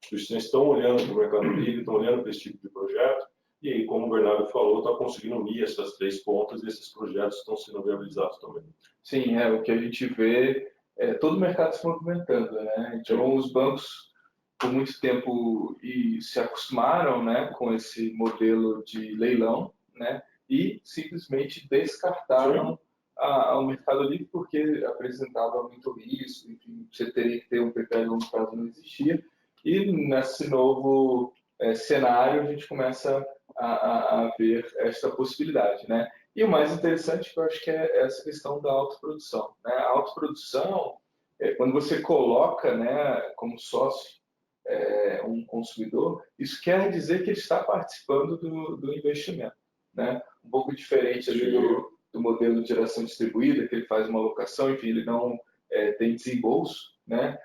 instituições estão olhando para o Mercado Livre, estão olhando para esse tipo de projeto, e aí, como o Bernardo falou, está conseguindo unir essas três pontas e esses projetos estão sendo viabilizados também. Sim, o que a gente vê é todo o mercado se movimentando, né? Então, os bancos, por muito tempo, se acostumaram, né, com esse modelo de leilão, né, e simplesmente descartaram o Mercado Livre porque apresentava muito risco, enfim, você teria que ter um PPA de longo prazo, não existia. E nesse novo cenário, a gente começa a ver esta possibilidade, né? E o mais interessante, que eu acho que é essa questão da autoprodução, né? A autoprodução, quando você coloca, né, como sócio um consumidor, isso quer dizer que ele está participando do investimento, né? Um pouco diferente ali do modelo de geração distribuída, que ele faz uma alocação, enfim, ele não tem desembolso, né?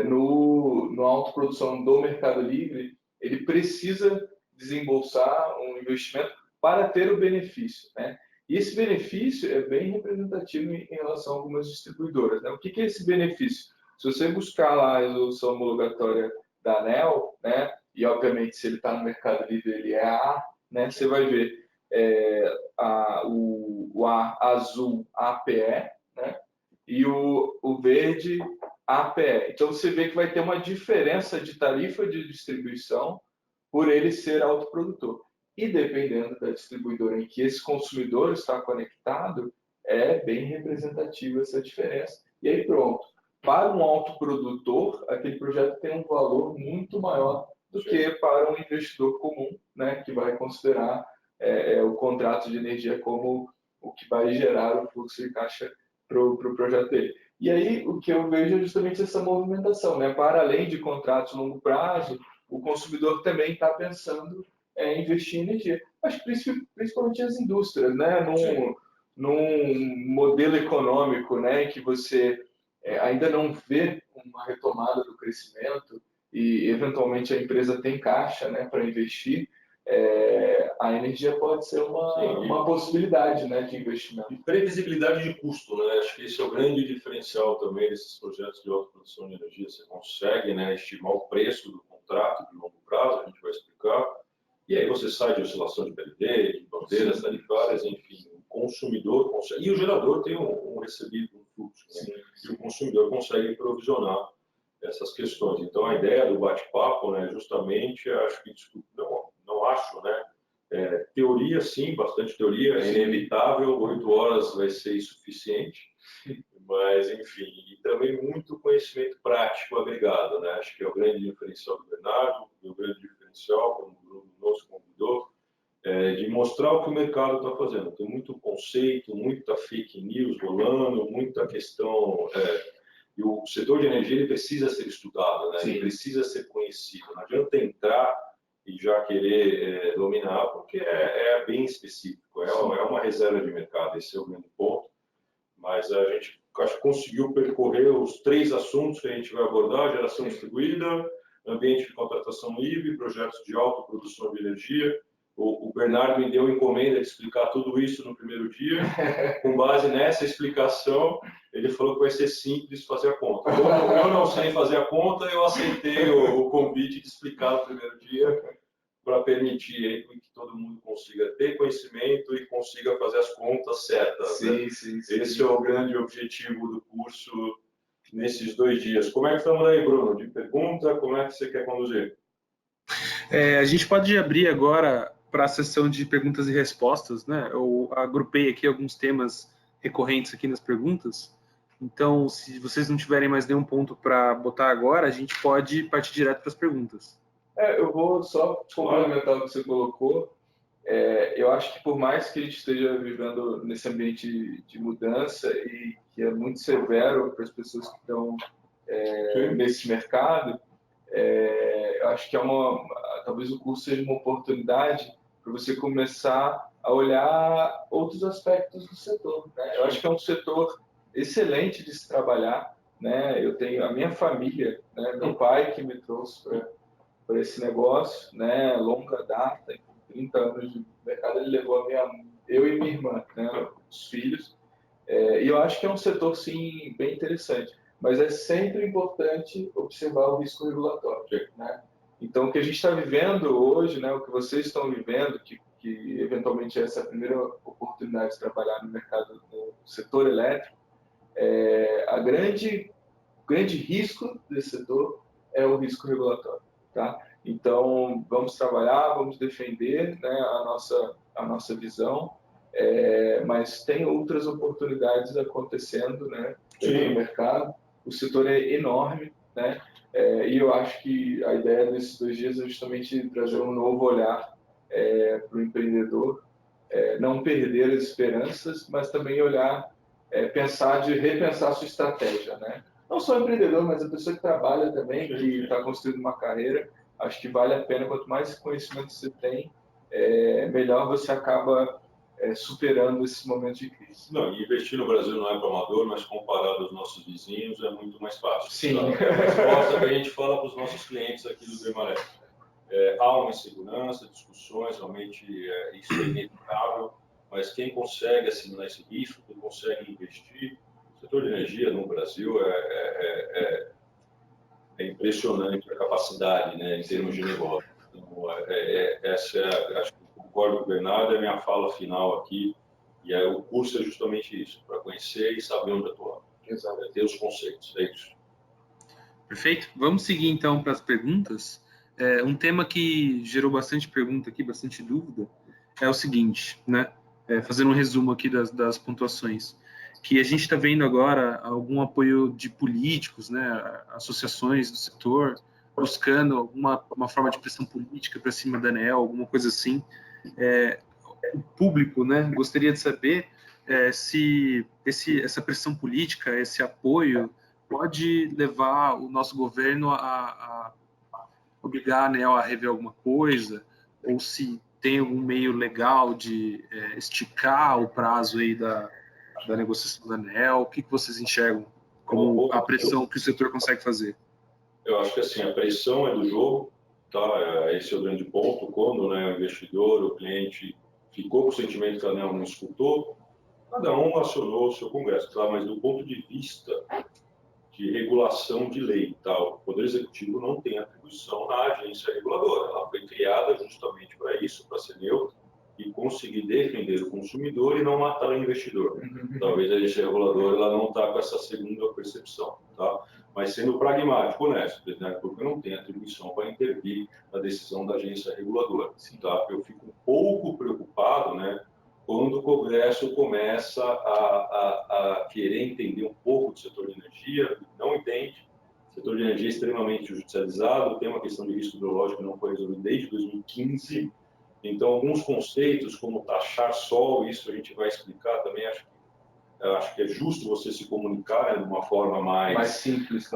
No autoprodução do Mercado Livre, ele precisa desembolsar um investimento para ter o benefício, né? E esse benefício é bem representativo em relação a algumas distribuidoras, né? O que é esse benefício? Se você buscar lá a resolução homologatória da ANEEL, né? E obviamente se ele está no Mercado Livre ele é A, né? Você vai ver o A azul APE, né? E o verde APE. Então você vê que vai ter uma diferença de tarifa de distribuição por ele ser autoprodutor. E dependendo da distribuidora em que esse consumidor está conectado, é bem representativa essa diferença. E aí pronto. Para um autoprodutor, aquele projeto tem um valor muito maior do que para um investidor comum, né, que vai considerar o contrato de energia como o que vai gerar o fluxo de caixa para o projeto dele. E aí o que eu vejo é justamente essa movimentação, né? Para além de contratos de longo prazo, o consumidor também está pensando em investir em energia. Mas principalmente as indústrias, né? Num modelo econômico, né, que você ainda não vê uma retomada do crescimento e eventualmente a empresa tem caixa, né, para investir, a energia pode ser uma possibilidade, né, de investimento. E previsibilidade de custo, né? Acho que esse é o grande diferencial também desses projetos de autoprodução de energia. Você consegue, né, estimar o preço do contrato de longo prazo, a gente vai explicar, e aí você sai de oscilação de PLD, de bandeiras tarifárias, enfim, o consumidor consegue, e o gerador tem um recebido, um fluxo, né? E o consumidor consegue provisionar essas questões. Então, a ideia do bate-papo, né, justamente, acho que não acho, né, teoria, sim, bastante teoria, é inevitável, 8 horas vai ser insuficiente, mas, enfim, e também muito conhecimento prático agregado, né? Acho que é o grande diferencial do Bernardo, o grande diferencial, como o Bruno nos convidou, de mostrar o que o mercado está fazendo. Tem muito conceito, muita fake news rolando, muita questão. E o setor de energia ele precisa ser estudado, né? Ele precisa ser conhecido. Não adianta entrar e já querer dominar, porque é bem específico, é uma reserva de mercado, esse é o grande ponto. Mas a gente acho que conseguiu percorrer os 3 assuntos que a gente vai abordar: geração distribuída, ambiente de contratação livre, projetos de autoprodução de energia. O Bernardo me deu encomenda de explicar tudo isso no primeiro dia. Com base nessa explicação, ele falou que vai ser simples fazer a conta. Como eu não sei fazer a conta, eu aceitei o convite de explicar no primeiro dia, para permitir aí que todo mundo consiga ter conhecimento e consiga fazer as contas certas. Sim, né? sim. Esse é o grande objetivo do curso nesses 2 dias. Como é que estamos aí, Bruno? De pergunta, como é que você quer conduzir? A gente pode abrir agora para a sessão de perguntas e respostas, né? Eu agrupei aqui alguns temas recorrentes aqui nas perguntas. Então, se vocês não tiverem mais nenhum ponto para botar agora, a gente pode partir direto para as perguntas. Eu vou só complementar o que você colocou. Eu acho que por mais que a gente esteja vivendo nesse ambiente de mudança e que é muito severo para as pessoas que estão nesse mercado, eu acho que talvez o curso seja uma oportunidade para você começar a olhar outros aspectos do setor, né? Eu acho que é um setor excelente de se trabalhar, né? Eu tenho a minha família, né? Meu pai que me trouxe para esse negócio, né? Longa data, 30 anos de mercado, ele levou eu e minha irmã, né? Os filhos. E eu acho que é um setor, sim, bem interessante. Mas é sempre importante observar o risco regulatório, né? Então, o que a gente está vivendo hoje, né? O que vocês estão vivendo, que eventualmente é essa primeira oportunidade de trabalhar no mercado, no setor elétrico, o grande risco desse setor é o risco regulatório, tá? Então, vamos trabalhar, vamos defender, né, a nossa visão, mas tem outras oportunidades acontecendo, né, no mercado. O setor é enorme, né, e eu acho que a ideia desses 2 dias é justamente trazer um novo olhar para o empreendedor, não perder as esperanças, mas também olhar, repensar a sua estratégia, né? Não só o empreendedor, mas a pessoa que trabalha também, que está construindo uma carreira. Acho que vale a pena, quanto mais conhecimento você tem, melhor você acaba superando esse momento de crise. Não, investir no Brasil não é para amador, mas comparado aos nossos vizinhos é muito mais fácil. Sim. A resposta que a gente fala para os nossos clientes aqui do Dreamaré. Há uma insegurança, discussões, realmente isso é inevitável, mas quem consegue assimilar esse risco, quem consegue investir, o setor de energia no Brasil é impressionante a capacidade, né, em termos de negócio. Então, acho que concordo com o Bernardo, é a minha fala final aqui, e o curso é justamente isso, para conhecer e saber onde atuar. Exato. Ter os conceitos, é isso. Perfeito. Vamos seguir então para as perguntas. Um tema que gerou bastante pergunta aqui, bastante dúvida, é o seguinte, né? fazendo um resumo aqui das pontuações, que a gente está vendo agora algum apoio de políticos, né, associações do setor, buscando uma forma de pressão política para cima da ANEEL, alguma coisa assim. O público, né, gostaria de saber se essa pressão política, esse apoio, pode levar o nosso governo a obrigar a ANEEL a rever alguma coisa, ou se tem algum meio legal de esticar o prazo aí da negociação da ANEEL. O que vocês enxergam como a pressão que o setor consegue fazer? Eu acho que assim, a pressão é do jogo, tá? Esse é o grande ponto. Quando, né, o investidor, o cliente ficou com o sentimento que a ANEEL não escutou, cada um acionou o seu congresso, tá? Mas do ponto de vista de regulação de lei, tá? O Poder Executivo não tem atribuição na agência reguladora. Ela foi criada justamente para isso, para ser neutra e conseguir defender o consumidor e não matar o investidor. Talvez a agência reguladora ela não está com essa segunda percepção, tá? Mas sendo pragmático, honesto, o presidente da República não tem atribuição para intervir na decisão da agência reguladora. Tá? Eu fico um pouco preocupado, né, quando o Congresso começa a querer entender um pouco do setor de energia, não entende. O setor de energia é extremamente judicializado, tem uma questão de risco biológico que não foi resolvida desde 2015. Então, alguns conceitos, como taxar sol, isso a gente vai explicar também, acho que é justo você se comunicar, né, de uma forma mais simples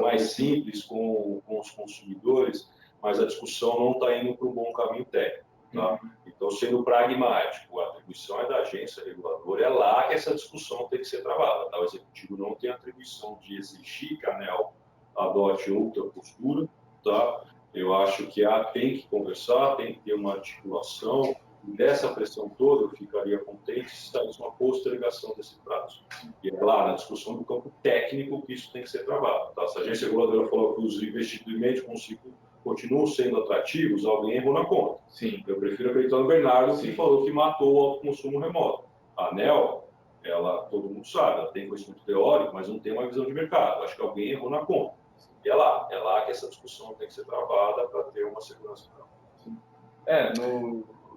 com os consumidores, mas a discussão não está indo para um bom caminho técnico. Tá? Então, sendo pragmático, a atribuição é da agência reguladora, é lá que essa discussão tem que ser travada. Tá? O Executivo não tem atribuição de exigir que a ANEEL adote outra postura. Tá? Eu acho que tem que conversar, tem que ter uma articulação. Dessa pressão toda, eu ficaria contente se saísse uma postergação desse prazo. E é lá, na discussão do campo técnico, que isso tem que ser travado. Tá? Se a agência reguladora falou que os investimentos com ciclo continuam sendo atrativos, alguém errou na conta. Sim. Eu prefiro acreditar no Bernardo, que falou que matou o autoconsumo remoto. A ANEEL, todo mundo sabe, ela tem conhecimento teórico, mas não tem uma visão de mercado. Acho que alguém errou na conta. E é lá que essa discussão tem que ser travada para ter uma segurança.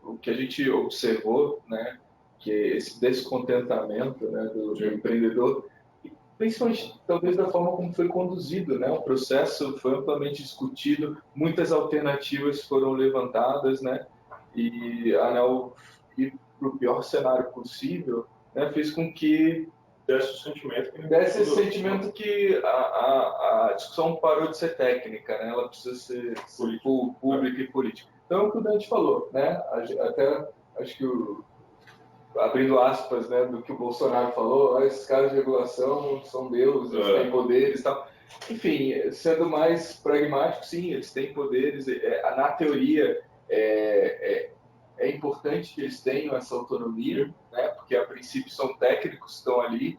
O que a gente observou, né, que esse descontentamento, né, do empreendedor, principalmente talvez da forma como foi conduzido, né, o processo foi amplamente discutido, muitas alternativas foram levantadas, né, e a ANEEL, ir para o pior cenário possível, né, fez com que desse esse sentimento que a discussão parou de ser técnica, né, ela precisa ser pública e política. Então, o que o Dante falou, né? Até acho que abrindo aspas, né, do que o Bolsonaro falou, esses caras de regulação são deuses, têm poderes e tal. Enfim, sendo mais pragmático, sim, eles têm poderes. Na teoria, é importante que eles tenham essa autonomia, né, porque a princípio são técnicos que estão ali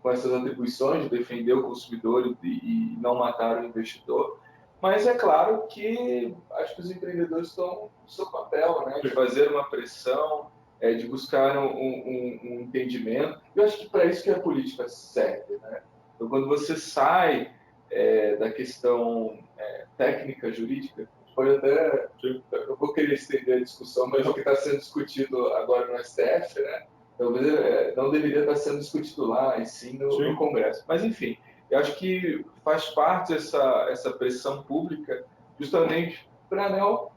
com essas atribuições de defender o consumidor e não matar o investidor. Mas é claro que acho que os empreendedores estão no seu papel, né, de fazer uma pressão, de buscar um entendimento. Eu acho que para isso que a política serve, né? Então, quando você sai da questão técnica, jurídica, pode até, eu vou querer estender a discussão, mas o que está sendo discutido agora no STF, né? Talvez não deveria estar sendo discutido lá, e sim no Congresso. Mas, enfim, eu acho que faz parte essa pressão pública justamente para a ANEEL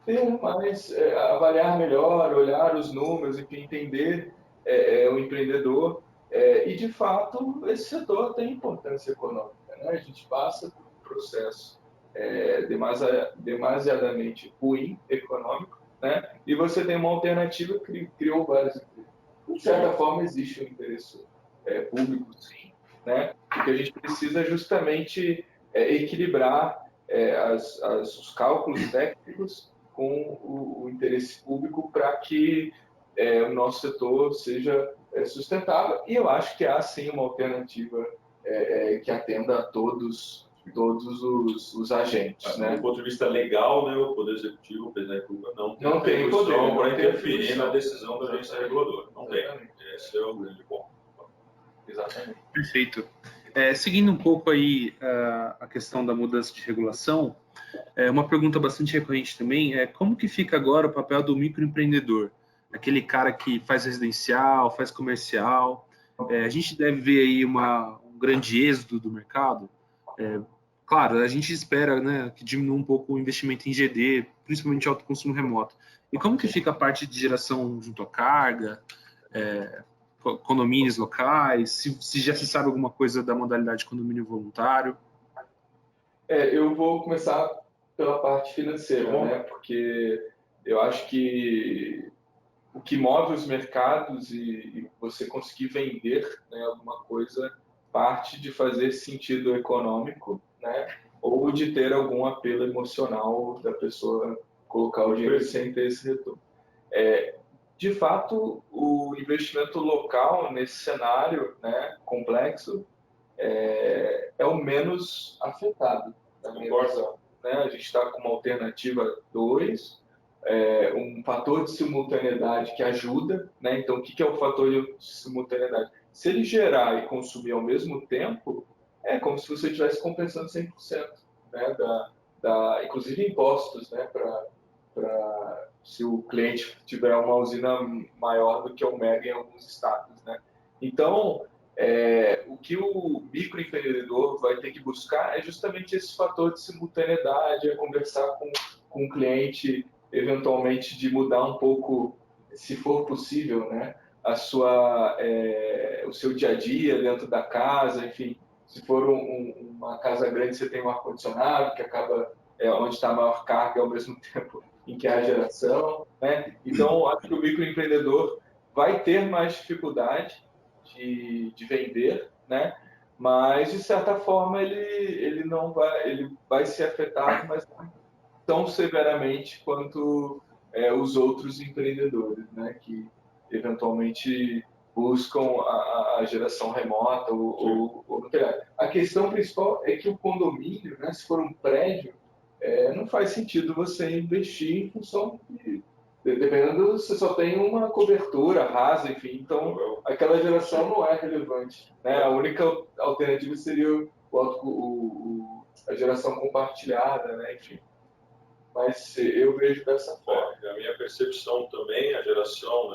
ter mais, avaliar melhor, olhar os números, enfim, entender o empreendedor. E, de fato, esse setor tem importância econômica, né? A gente passa por um processo demasiadamente ruim econômico, né? E você tem uma alternativa que criou vários empregos. De certa forma, existe um interesse público, sim, né? O que a gente precisa é justamente equilibrar os cálculos técnicos com o interesse público para que o nosso setor seja sustentável. E eu acho que há, sim, uma alternativa que atenda a todos os agentes. Né? Do ponto de vista legal, né, o Poder Executivo, o presidente da República, não tem poder para interferir na decisão da agência reguladora. Não tem. Esse é o grande ponto. Exatamente. Perfeito. Seguindo um pouco aí a questão da mudança de regulação, uma pergunta bastante recorrente também é como que fica agora o papel do microempreendedor? aquele cara que faz residencial, faz comercial. A gente deve ver aí um grande êxodo do mercado. Claro, a gente espera, né, que diminua um pouco o investimento em GD, principalmente alto consumo remoto. E como que fica a parte de geração junto à carga, condomínios locais, se já se sabe alguma coisa da modalidade de condomínio voluntário? Eu vou começar pela parte financeira, né? Porque eu acho que o que move os mercados e você conseguir vender, né, alguma coisa parte de fazer sentido econômico, né? Ou de ter algum apelo emocional da pessoa colocar o dinheiro sem ter esse retorno. De fato, o investimento local nesse cenário, né, complexo é o menos afetado, na minha visão. Né? A gente está com uma alternativa 2, um fator de simultaneidade que ajuda. Né? Então, o que é o fator de simultaneidade? Se ele gerar e consumir ao mesmo tempo, é como se você estivesse compensando 100%, né? Inclusive impostos, né? Se o cliente tiver uma usina maior do que o mega em alguns estados. Né? Então, o que o microempreendedor vai ter que buscar é justamente esse fator de simultaneidade, é conversar com o cliente, eventualmente de mudar um pouco, se for possível, né, o seu dia a dia dentro da casa, enfim. Se for uma casa grande, você tem um ar-condicionado que acaba onde está a maior carga ao mesmo tempo em que há geração. Né? Então, acho que o microempreendedor vai ter mais dificuldade de vender, né? Mas de certa forma ele vai ser afetado, mas não tão severamente quanto os outros empreendedores, né? Que eventualmente buscam a geração remota ou no telhado. A questão principal é que o condomínio, né? Se for um prédio, não faz sentido você investir em função de dependendo, você só tem uma cobertura rasa, enfim, então aquela geração não é relevante. Né? A única alternativa seria a geração compartilhada, né? Enfim. Mas eu vejo dessa forma. A minha percepção também, a geração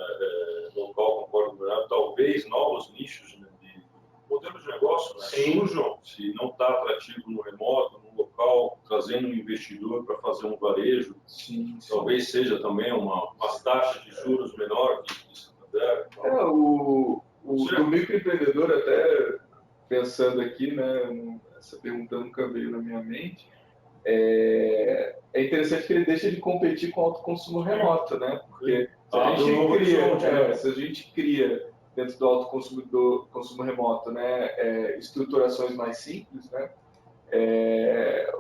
local, concordo com o talvez novos nichos, né, de modelo de negócio, né, surjam, se não está atrativo no remoto, no local, trazendo um investidor para fazer um varejo. Sim. Talvez seja também umas taxas de juros menor que Santander. Do microempreendedor, até pensando aqui, né, essa pergunta nunca veio na minha mente, é interessante que ele deixa de competir com o alto consumo remoto, né? Porque se a gente cria dentro do alto consumo remoto, né, estruturações mais simples, né?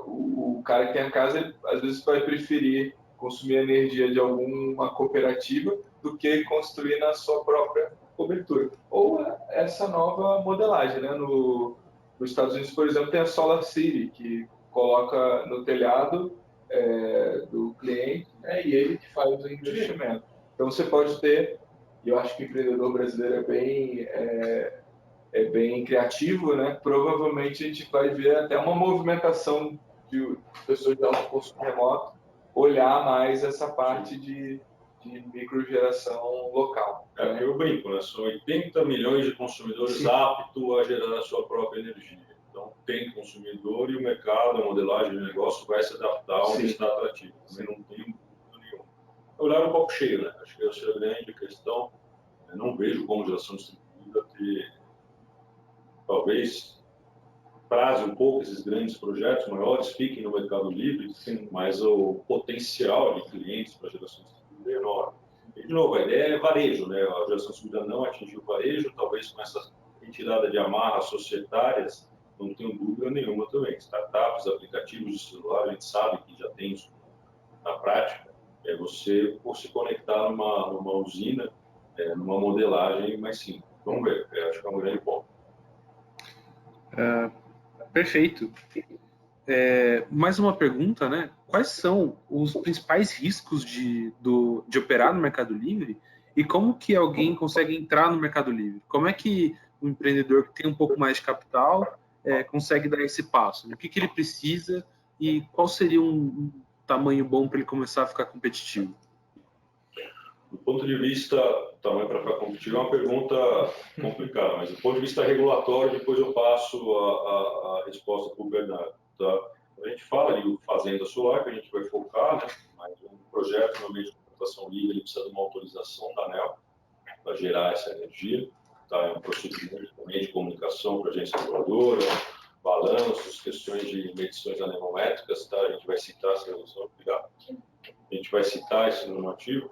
O cara que tem a casa, ele, às vezes vai preferir consumir a energia de alguma cooperativa do que construir na sua própria cobertura. Ou essa nova modelagem, né? Nos Estados Unidos, por exemplo, tem a Solar City, que coloca no telhado do cliente, né? E ele que faz o investimento. Então você pode ter, e eu acho que o empreendedor brasileiro é bem criativo, né? Provavelmente a gente vai ver até uma movimentação de pessoas de alto consumo remoto olhar mais essa parte de microgeração local. Né? Eu brinco, né? São 80 milhões de consumidores aptos a gerar a sua própria energia. Então, tem consumidor e o mercado, a modelagem de negócio vai se adaptar onde está atrativo. Também não tenho dúvida nenhuma. Olhar um pouco cheio, né? Acho que essa é a grande questão. Eu não vejo como geração distribuída ter, talvez, praze um pouco esses grandes projetos maiores, fiquem no mercado livre, mas o potencial de clientes para a geração distribuída é enorme. E, de novo, a ideia é varejo, né? A geração distribuída não atingiu o varejo, talvez com essa retirada de amarras societárias, não tenho dúvida nenhuma também. Startups, aplicativos de celular, a gente sabe que já tem isso na prática, você por se conectar numa usina, numa modelagem mais simples. Vamos ver, acho que é um grande ponto. Perfeito. Mais uma pergunta, né? Quais são os principais riscos de operar no Mercado Livre e como que alguém consegue entrar no Mercado Livre? Como é que o empreendedor que tem um pouco mais de capital consegue dar esse passo? Né? O que ele precisa e qual seria um tamanho bom para ele começar a ficar competitivo? Do ponto de vista, também para ficar competitivo, é uma pergunta complicada, mas do ponto de vista regulatório, depois eu passo a resposta para o Bernardo. Tá? A gente fala de fazenda solar, que a gente vai focar, né? Mas um projeto no meio de contratação livre, ele precisa de uma autorização da ANEEL para gerar essa energia. Tá? É um procedimento também de comunicação para a agência reguladora, balanços, questões de medições anemométricas, tá? A gente vai citar essa resolução, obrigado. A gente vai citar esse normativo.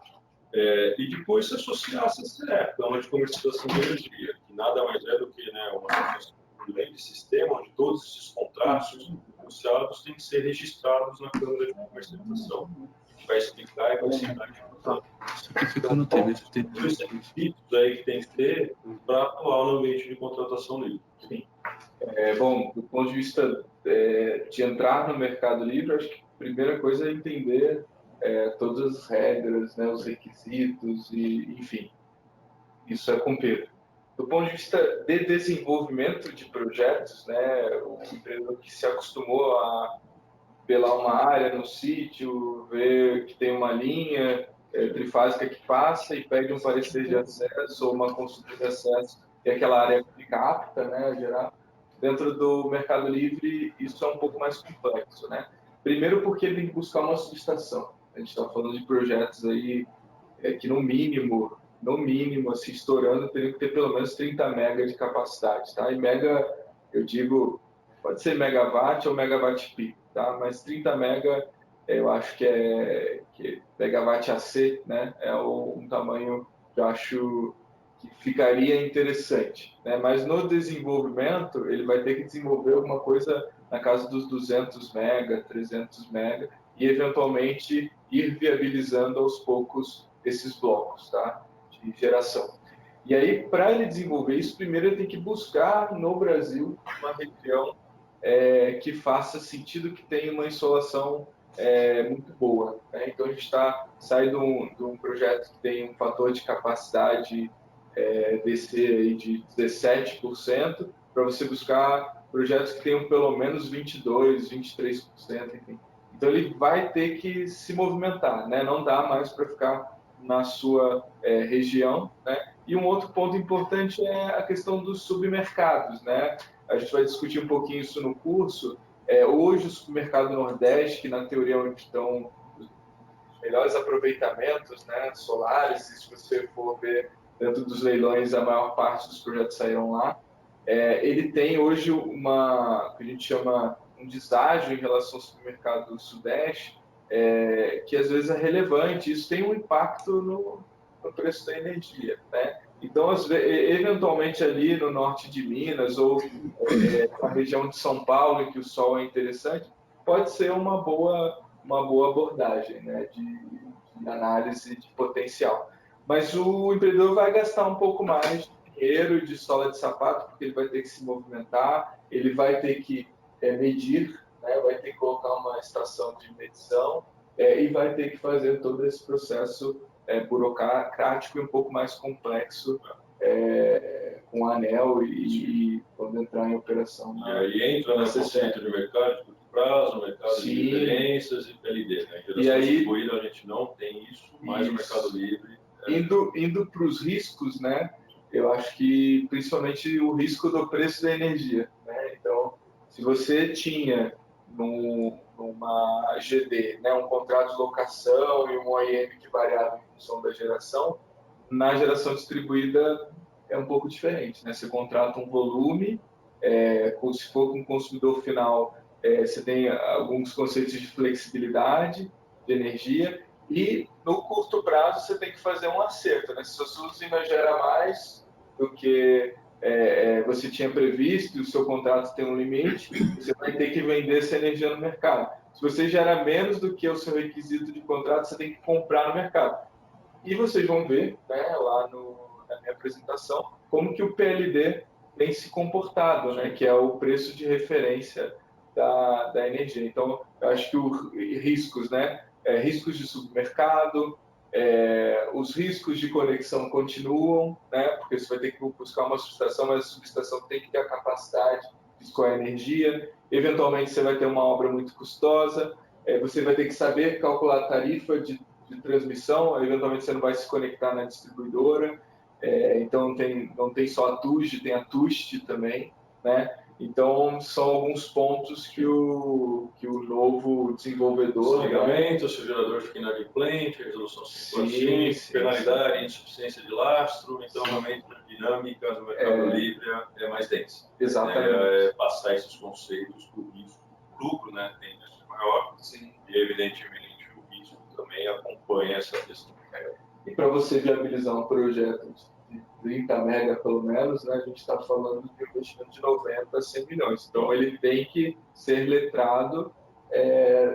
E depois se associar a CCE, Plano de Comercialização de Energia, que nada mais é do que, né, um grande sistema onde todos esses contratos negociados têm que ser registrados na Câmara de Comercialização. A gente vai explicar e vai citar de Ficando TV, os requisitos aí que tem que ter para atuar no ambiente de contratação livre. Sim. Bom, do ponto de vista de entrar no mercado livre, acho que a primeira coisa é entender todas as regras, né, os requisitos, e enfim, isso é com Pedro. Do ponto de vista de desenvolvimento de projetos, né, o empreendedor que se acostumou a pelar uma área no sítio, ver que tem uma linha trifásica que passa e pede um parecer de acesso ou uma consulta de acesso e aquela área fica apta, né, a gerar. Dentro do Mercado Livre, isso é um pouco mais complexo, né? Primeiro porque ele tem que buscar uma subestação. A gente está falando de projetos aí que no mínimo, assim, estourando, teria que ter pelo menos 30 mega de capacidade, tá? E mega, eu digo, pode ser megawatt ou megawatt peak, tá? Mas 30 mega, eu acho que megawatt AC, né? É um tamanho que eu acho que ficaria interessante, né? Mas no desenvolvimento, ele vai ter que desenvolver alguma coisa na casa dos 200 mega, 300 mega, e eventualmente ir viabilizando aos poucos esses blocos, tá? De geração. E aí, para ele desenvolver isso, primeiro ele tem que buscar no Brasil uma região que faça sentido, que tenha uma insolação muito boa, né? Então a gente sai de um projeto que tem um fator de capacidade descer aí de 17%, para você buscar projetos que tenham pelo menos 22%, 23%, enfim. Então ele vai ter que se movimentar, né? Não dá mais para ficar na sua região, né? E um outro ponto importante é a questão dos submercados, né? A gente vai discutir um pouquinho isso no curso. Hoje o supermercado Nordeste, que na teoria é onde estão os melhores aproveitamentos, né, solares, se você for ver dentro dos leilões, a maior parte dos projetos saíram lá. Ele tem hoje que a gente chama um deságio em relação ao supermercado do Sudeste, que às vezes é relevante. Isso tem um impacto no preço da energia, né? Então, eventualmente ali no norte de Minas ou na região de São Paulo, em que o sol é interessante, pode ser uma boa abordagem, né, de análise de potencial. Mas o empreendedor vai gastar um pouco mais de dinheiro, de sola de sapato, porque ele vai ter que se movimentar, ele vai ter que medir, né, vai ter que colocar uma estação de medição e vai ter que fazer todo esse processo burocrático e um pouco mais complexo com a ANEEL e quando entrar em operação. E aí entra no conceito de mercado de curto prazo, mercado de referências e PLD. Né? Em geração distribuída a gente não tem isso, mas o Mercado Livre... Indo para os riscos, né? Eu acho que principalmente o risco do preço da energia, né? Então, se você tinha numa GD, né, um contrato de locação e um OIM que variava em função da geração, na geração distribuída é um pouco diferente, né? Você contrata um volume, se for com o consumidor final, você tem alguns conceitos de flexibilidade de energia, e no curto prazo você tem que fazer um acerto, né? Se sua usina gera mais do que você tinha previsto e o seu contrato tem um limite, você vai ter que vender essa energia no mercado. Se você gera menos do que o seu requisito de contrato, você tem que comprar no mercado. E vocês vão ver, né, lá na minha apresentação, como que o PLD tem se comportado, né, que é o preço de referência da energia. Então, eu acho que os riscos, né, riscos de supermercado, os riscos de conexão continuam, né, porque você vai ter que buscar uma subestação, mas a subestação tem que ter a capacidade de escoar energia. Eventualmente, você vai ter uma obra muito custosa, você vai ter que saber calcular a tarifa de de transmissão, eventualmente você não vai se conectar na distribuidora, então não tem só a TUSD, tem a TUST também, né? Então, são alguns pontos que o novo desenvolvedor... Desligamento, se o gerador fica inadimplente, resolução 5x5, penalidade, insuficiência de lastro, então realmente a dinâmica no mercado livre é mais densa. Exatamente. Passar esses conceitos para o risco. O lucro, né, tende a ser maior, sim. E evidentemente o risco também acompanha essa questão. E para você viabilizar um projeto de 30 mega pelo menos, né, a gente está falando de um investimento de 90 a 100 milhões. Então ele tem que ser letrado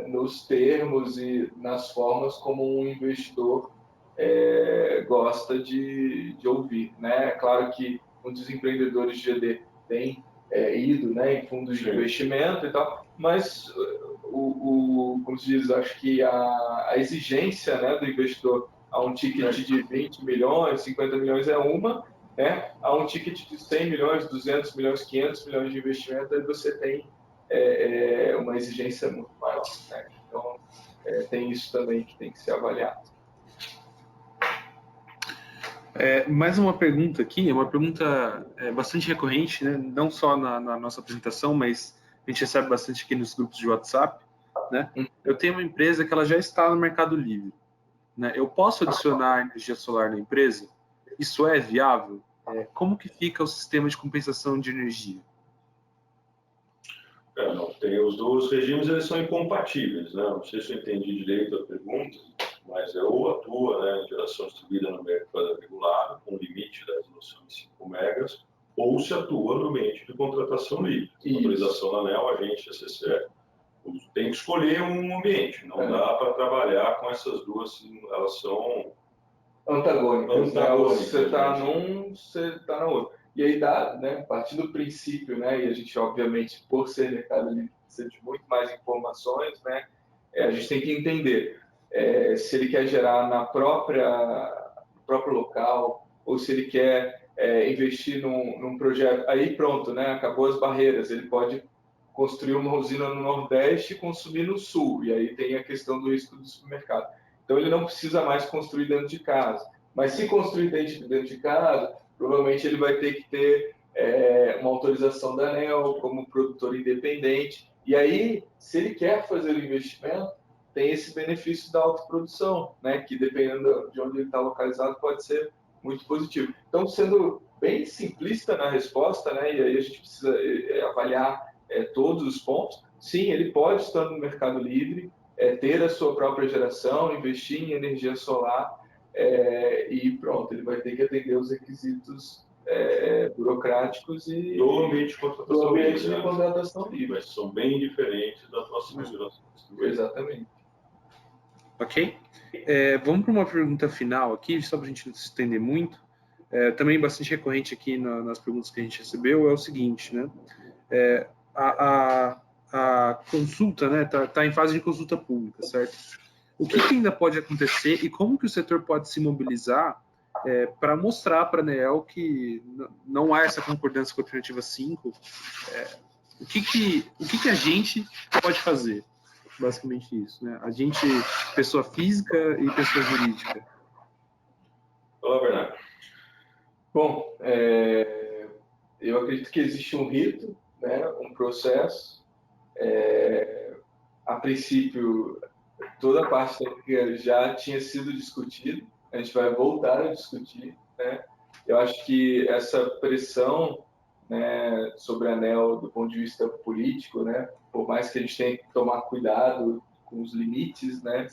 nos termos e nas formas como um investidor gosta de ouvir, né? É claro que muitos empreendedores de GD têm ido, né, em fundos de investimento e tal, mas como se diz, acho que a exigência, né, do investidor a um ticket de 20 milhões, 50 milhões é uma, né? A um ticket de 100 milhões, 200 milhões, 500 milhões de investimento, aí você tem uma exigência muito maior, né? Então, tem isso também que tem que ser avaliado. Mais uma pergunta aqui, é uma pergunta bastante recorrente, né? Não só na nossa apresentação, mas a gente recebe bastante aqui nos grupos de WhatsApp, né? Eu tenho uma empresa que ela já está no Mercado Livre, né? Eu posso adicionar energia solar na empresa? Isso é viável? Como que fica o sistema de compensação de energia? Não, tem os dois regimes, eles são incompatíveis, né? Não sei se eu entendi direito a pergunta, mas ou atua, né, em geração distribuída no mercado regulado, com limite da resolução de 5 megas, ou se atua no ambiente de contratação livre. Autorização da ANEEL, agente CCE, tem que escolher um ambiente, não dá para trabalhar com essas duas, elas são antagônicas. Você está num, você está na outra. E aí dá, né, a partir do princípio, né, e a gente, obviamente, por ser mercado livre, precisa de muito mais informações, né, a gente tem que entender se ele quer gerar no próprio local, ou se ele quer investir num projeto. Aí pronto, né, acabou as barreiras, ele pode construir uma usina no Nordeste e consumir no Sul, e aí tem a questão do risco do supermercado. Então ele não precisa mais construir dentro de casa. Mas se construir dentro de casa, provavelmente ele vai ter que ter uma autorização da ANEEL como produtor independente. E aí, se ele quer fazer o investimento, tem esse benefício da autoprodução, né? Que dependendo de onde ele está localizado, pode ser muito positivo. Então, sendo bem simplista na resposta, né? E aí a gente precisa avaliar todos os pontos. Sim, ele pode estar no mercado livre, ter a sua própria geração, investir em energia solar e pronto, ele vai ter que atender os requisitos burocráticos e do ambiente de contratação livre. Mas são bem diferentes da atuação de geração distribuída. Exatamente. Ok? Vamos para uma pergunta final aqui, só para a gente não se estender muito. Também bastante recorrente aqui nas perguntas que a gente recebeu é o seguinte, né? A consulta, né, tá em fase de consulta pública, certo? O que ainda pode acontecer e como que o setor pode se mobilizar para mostrar para a ANEEL que não há essa concordância com a alternativa 5? O que a gente pode fazer? Basicamente isso, né? A gente, pessoa física e pessoa jurídica. Olá, Bernardo. Bom, eu acredito que existe um rito, né, um processo. A princípio, toda a parte técnica já tinha sido discutida, a gente vai voltar a discutir, né? Eu acho que essa pressão, né, sobre a ANEEL do ponto de vista político, né, por mais que a gente tenha que tomar cuidado com os limites, né,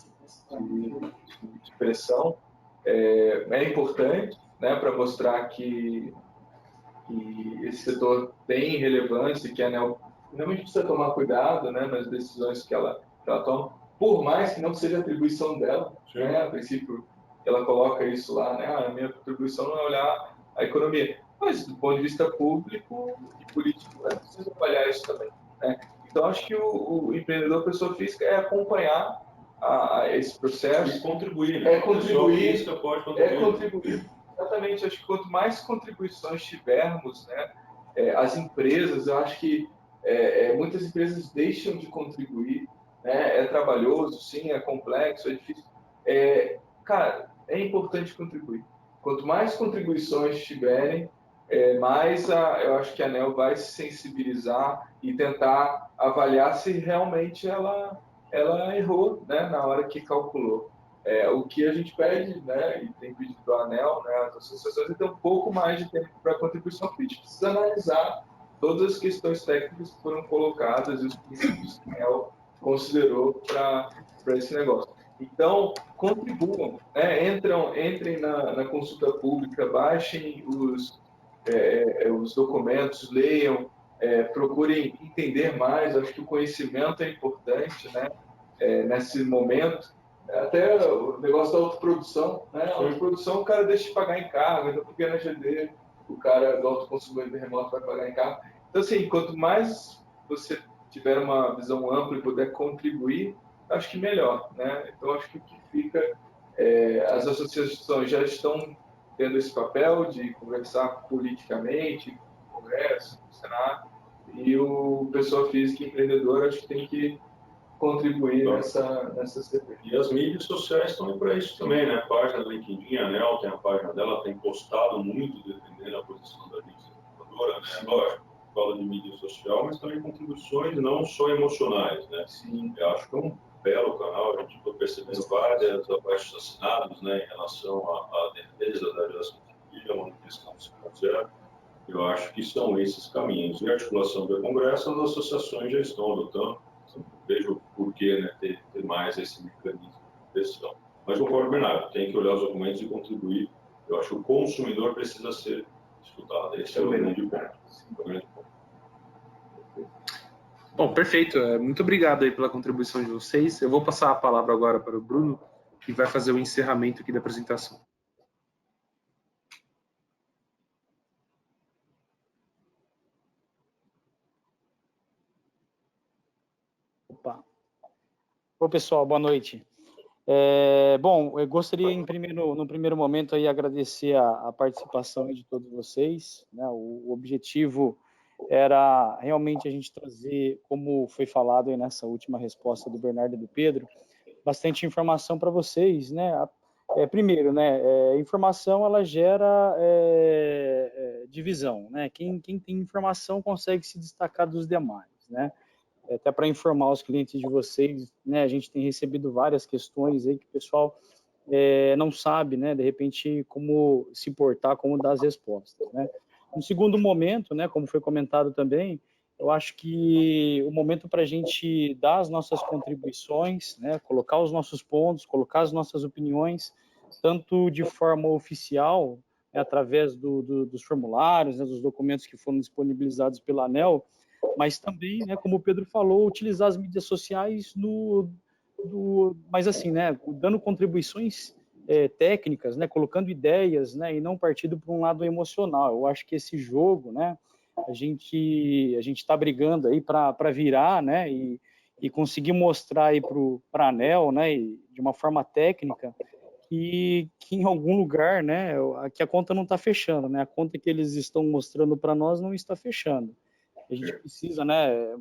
de pressão, é importante, né, para mostrar que esse setor tem relevância, que a ANEEL realmente precisa tomar cuidado, né, nas decisões que ela toma, por mais que não seja atribuição dela, né, a princípio ela coloca isso lá, né, a minha atribuição não é olhar a economia, mas do ponto de vista público e político é preciso avaliar isso também, né? Então acho que o empreendedor pessoa física é acompanhar esse processo e contribuir, né? Contribuir, pode contribuir. Contribuir. Exatamente, acho que quanto mais contribuições tivermos, né, as empresas, eu acho que muitas empresas deixam de contribuir, né, é trabalhoso, sim, é complexo, é difícil. cara, é importante contribuir. Quanto mais contribuições tiverem, mais eu acho que a ANEEL vai se sensibilizar e tentar avaliar se realmente ela errou, né, na hora que calculou. O que a gente pede, né, e tem pedido à ANEEL, né, as associações, é ter um pouco mais de tempo para contribuição, porque a gente precisa analisar todas as questões técnicas que foram colocadas e os princípios que a ANEEL considerou para esse negócio. Então, contribuam, né, entrem na consulta pública, baixem os documentos, leiam, procurem entender mais. Acho que o conhecimento é importante, né, nesse momento. Até o negócio da autoprodução, né? A autoprodução o cara deixa de pagar em cargo, então porque na GD o cara do autoconsumidor remoto vai pagar em cargo. Então, assim, quanto mais você tiver uma visão ampla e puder contribuir, acho que melhor, né? Então, acho que o que fica, as associações já estão tendo esse papel de conversar politicamente, no Congresso, no Senado, e o pessoa física e empreendedora acho que tem que contribuir nessa CPI. E as mídias sociais estão aí para isso também, né? A página do LinkedIn, a ANEEL tem a página dela, tem postado muito defendendo a posição da mídia reguladora, né? Lógico, fala de mídia social, mas também contribuições não só emocionais, né? Sim. Eu acho que é um belo canal, a gente está percebendo várias abaixo assinados, né, em relação à defesa da geração de energia, manutenção do ciclo zero. Eu acho que são esses caminhos. E a articulação do Congresso, as associações já estão adotando. Vejo por que, né, ter mais esse mecanismo de pressão. Mas concordo, Bernardo, tem que olhar os documentos e contribuir. Eu acho que o consumidor precisa ser escutado. Esse é o grande ponto. Bom, perfeito. Muito obrigado aí pela contribuição de vocês. Eu vou passar a palavra agora para o Bruno, que vai fazer o encerramento aqui da apresentação. Opa. Oi, pessoal, boa noite. Bom, eu gostaria, no primeiro momento, aí, agradecer a participação de todos vocês, né? O objetivo era realmente a gente trazer, como foi falado aí nessa última resposta do Bernardo e do Pedro, bastante informação para vocês, né? Primeiro, né, informação, ela gera divisão, né? Quem tem informação consegue se destacar dos demais, né? Até para informar os clientes de vocês, né, a gente tem recebido várias questões aí que o pessoal não sabe, né, de repente, como se portar, como dar as respostas, né. No segundo momento, né, como foi comentado também, eu acho que o momento para a gente dar as nossas contribuições, né, colocar os nossos pontos, colocar as nossas opiniões, tanto de forma oficial, né, através dos formulários, né, dos documentos que foram disponibilizados pela ANEEL, mas também, né, como o Pedro falou, utilizar as mídias sociais mas assim, né, dando contribuições técnicas, né, colocando ideias, né, e não partindo para um lado emocional. Eu acho que esse jogo, né, a gente está brigando aí para virar, né, e conseguir mostrar aí para a ANEEL, né, e de uma forma técnica, que em algum lugar, né, que a conta não está fechando, né, a conta que eles estão mostrando para nós não está fechando. A gente precisa, né,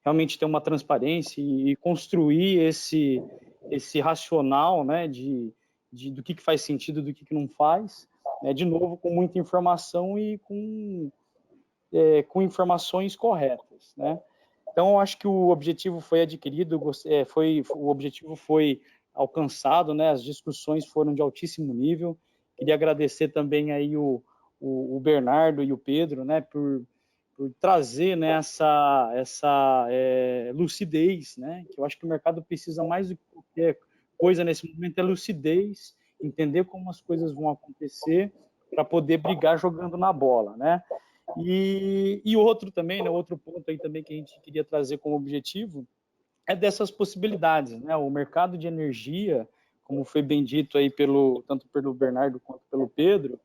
realmente ter uma transparência e construir esse racional, né, do que faz sentido, do que não faz, né, de novo, com muita informação e com informações corretas, né. Então, eu acho que o objetivo foi adquirido, o objetivo foi alcançado, né, as discussões foram de altíssimo nível. Queria agradecer também aí o Bernardo e o Pedro, né, por trazer, né, essa lucidez, né, que eu acho que o mercado precisa mais do que qualquer coisa nesse momento, é lucidez, entender como as coisas vão acontecer para poder brigar jogando na bola, né. E outro também, né, outro ponto aí também que a gente queria trazer como objetivo é dessas possibilidades, né, o mercado de energia, como foi bem dito aí tanto pelo Bernardo quanto pelo Pedro,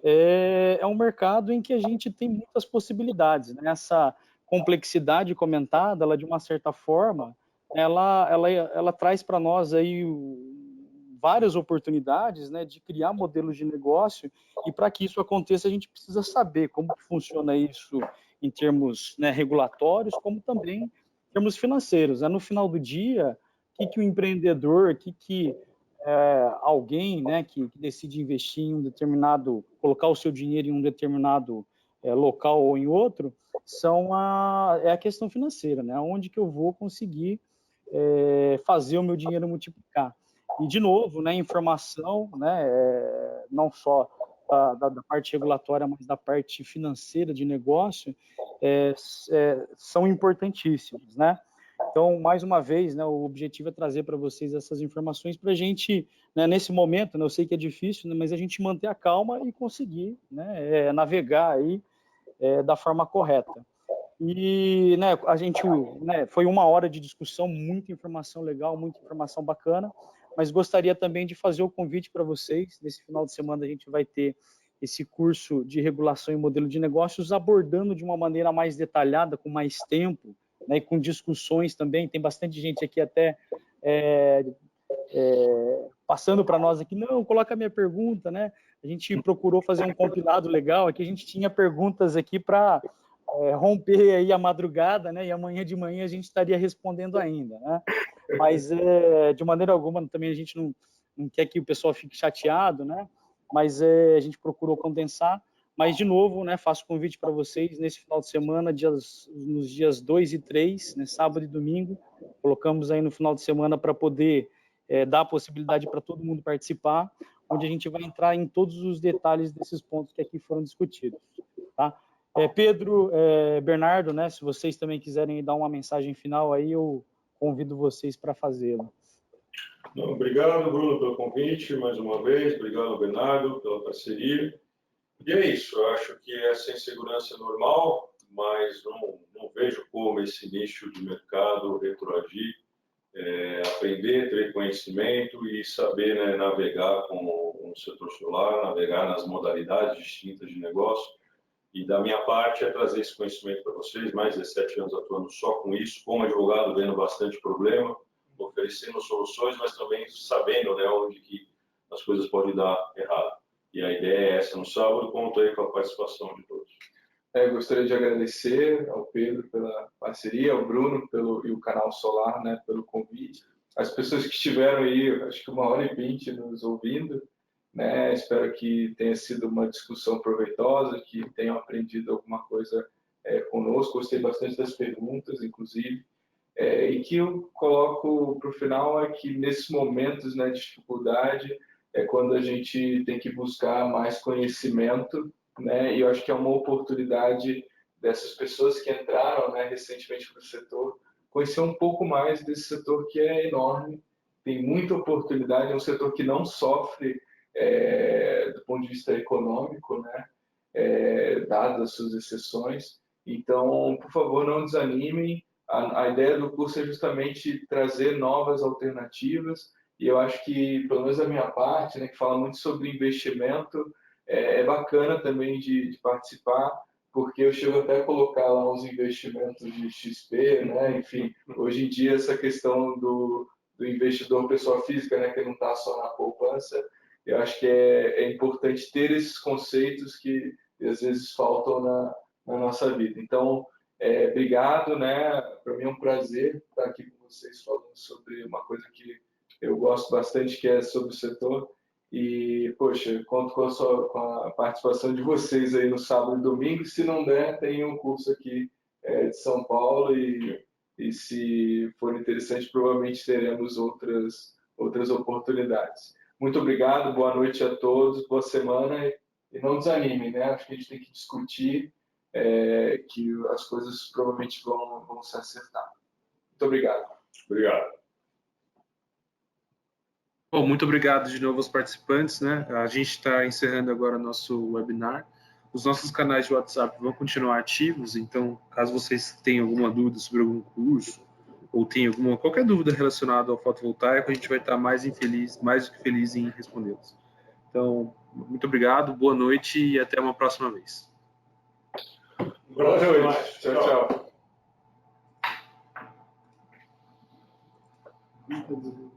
é um mercado em que a gente tem muitas possibilidades, né? Essa complexidade comentada, ela de uma certa forma, ela traz para nós aí várias oportunidades, né, de criar modelos de negócio, e para que isso aconteça a gente precisa saber como que funciona isso em termos, né, regulatórios, como também em termos financeiros, né? No final do dia, o que o empreendedor, alguém, né, que decide investir em um determinado, colocar o seu dinheiro em um determinado local ou em outro, é a questão financeira, né? Onde que eu vou conseguir fazer o meu dinheiro multiplicar. E, de novo, né, informação, né, não só da parte regulatória, mas da parte financeira de negócio, são importantíssimos, né? Então, mais uma vez, né, o objetivo é trazer para vocês essas informações para a gente, né, nesse momento, né, eu sei que é difícil, né, mas a gente manter a calma e conseguir, né, navegar aí da forma correta. E, né, a gente, né, foi 1 hora de discussão, muita informação legal, muita informação bacana, mas gostaria também de fazer o convite para vocês. Nesse final de semana a gente vai ter esse curso de regulação e modelo de negócios abordando de uma maneira mais detalhada, com mais tempo, né, e com discussões também. Tem bastante gente aqui até passando para nós aqui, não, coloca a minha pergunta, né? A gente procurou fazer um compilado legal, aqui a gente tinha perguntas aqui para romper aí a madrugada, né? E amanhã de manhã a gente estaria respondendo ainda, né? Mas de maneira alguma também a gente não quer que o pessoal fique chateado, né? Mas a gente procurou condensar. Mas, de novo, né, faço convite para vocês nesse final de semana, nos dias 2 e 3, né, sábado e domingo. Colocamos aí no final de semana para poder dar a possibilidade para todo mundo participar, onde a gente vai entrar em todos os detalhes desses pontos que aqui foram discutidos. Tá? Pedro, Bernardo, né, se vocês também quiserem dar uma mensagem final aí, eu convido vocês para fazê-lo. Obrigado, Bruno, pelo convite, mais uma vez. Obrigado, Bernardo, pela parceria. E é isso, eu acho que essa insegurança é normal, mas não vejo como esse nicho de mercado retroagir, aprender, ter conhecimento e saber, né, navegar com o setor solar, navegar nas modalidades distintas de negócio. E da minha parte é trazer esse conhecimento para vocês, mais de 17 anos atuando só com isso, como advogado vendo bastante problema, oferecendo soluções, mas também sabendo, né, onde que as coisas podem dar errado. E a ideia é essa no sábado, conto aí com a participação de todos. Gostaria de agradecer ao Pedro pela parceria, ao Bruno e o Canal Solar, né, pelo convite. As pessoas que estiveram aí, acho que 1h20 nos ouvindo, né, espero que tenha sido uma discussão proveitosa, que tenham aprendido alguma coisa conosco. Gostei bastante das perguntas, inclusive. E que eu coloco para o final é que nesses momentos, né, de dificuldade é quando a gente tem que buscar mais conhecimento, né? E eu acho que é uma oportunidade dessas pessoas que entraram, né, recentemente para o setor, conhecer um pouco mais desse setor que é enorme, tem muita oportunidade, é um setor que não sofre do ponto de vista econômico, né, dadas as suas exceções. Então, por favor, não desanimem. A ideia do curso é justamente trazer novas alternativas, e eu acho que, pelo menos da minha parte, né, que fala muito sobre investimento, é bacana também de participar, porque eu chego até a colocar lá uns investimentos de XP, né? Enfim, hoje em dia essa questão do investidor pessoa física, né, que não está só na poupança, eu acho que é importante ter esses conceitos que às vezes faltam na nossa vida. Então, obrigado, né? Para mim é um prazer estar aqui com vocês falando sobre uma coisa que eu gosto bastante, que é sobre o setor. E, poxa, conto com a participação de vocês aí no sábado e domingo. Se não der, tem um curso aqui de São Paulo e se for interessante, provavelmente teremos outras oportunidades. Muito obrigado, boa noite a todos, boa semana e não desanimem, né? Acho que a gente tem que discutir que as coisas provavelmente vão se acertar. Muito obrigado. Obrigado. Bom, muito obrigado de novo aos participantes, né? A gente está encerrando agora nosso webinar. Os nossos canais de WhatsApp vão continuar ativos, então, caso vocês tenham alguma dúvida sobre algum curso ou tenham qualquer dúvida relacionada ao fotovoltaico, a gente vai estar mais do que feliz em respondê-las. Então, muito obrigado, boa noite e até uma próxima vez. Boa noite. Tchau, tchau.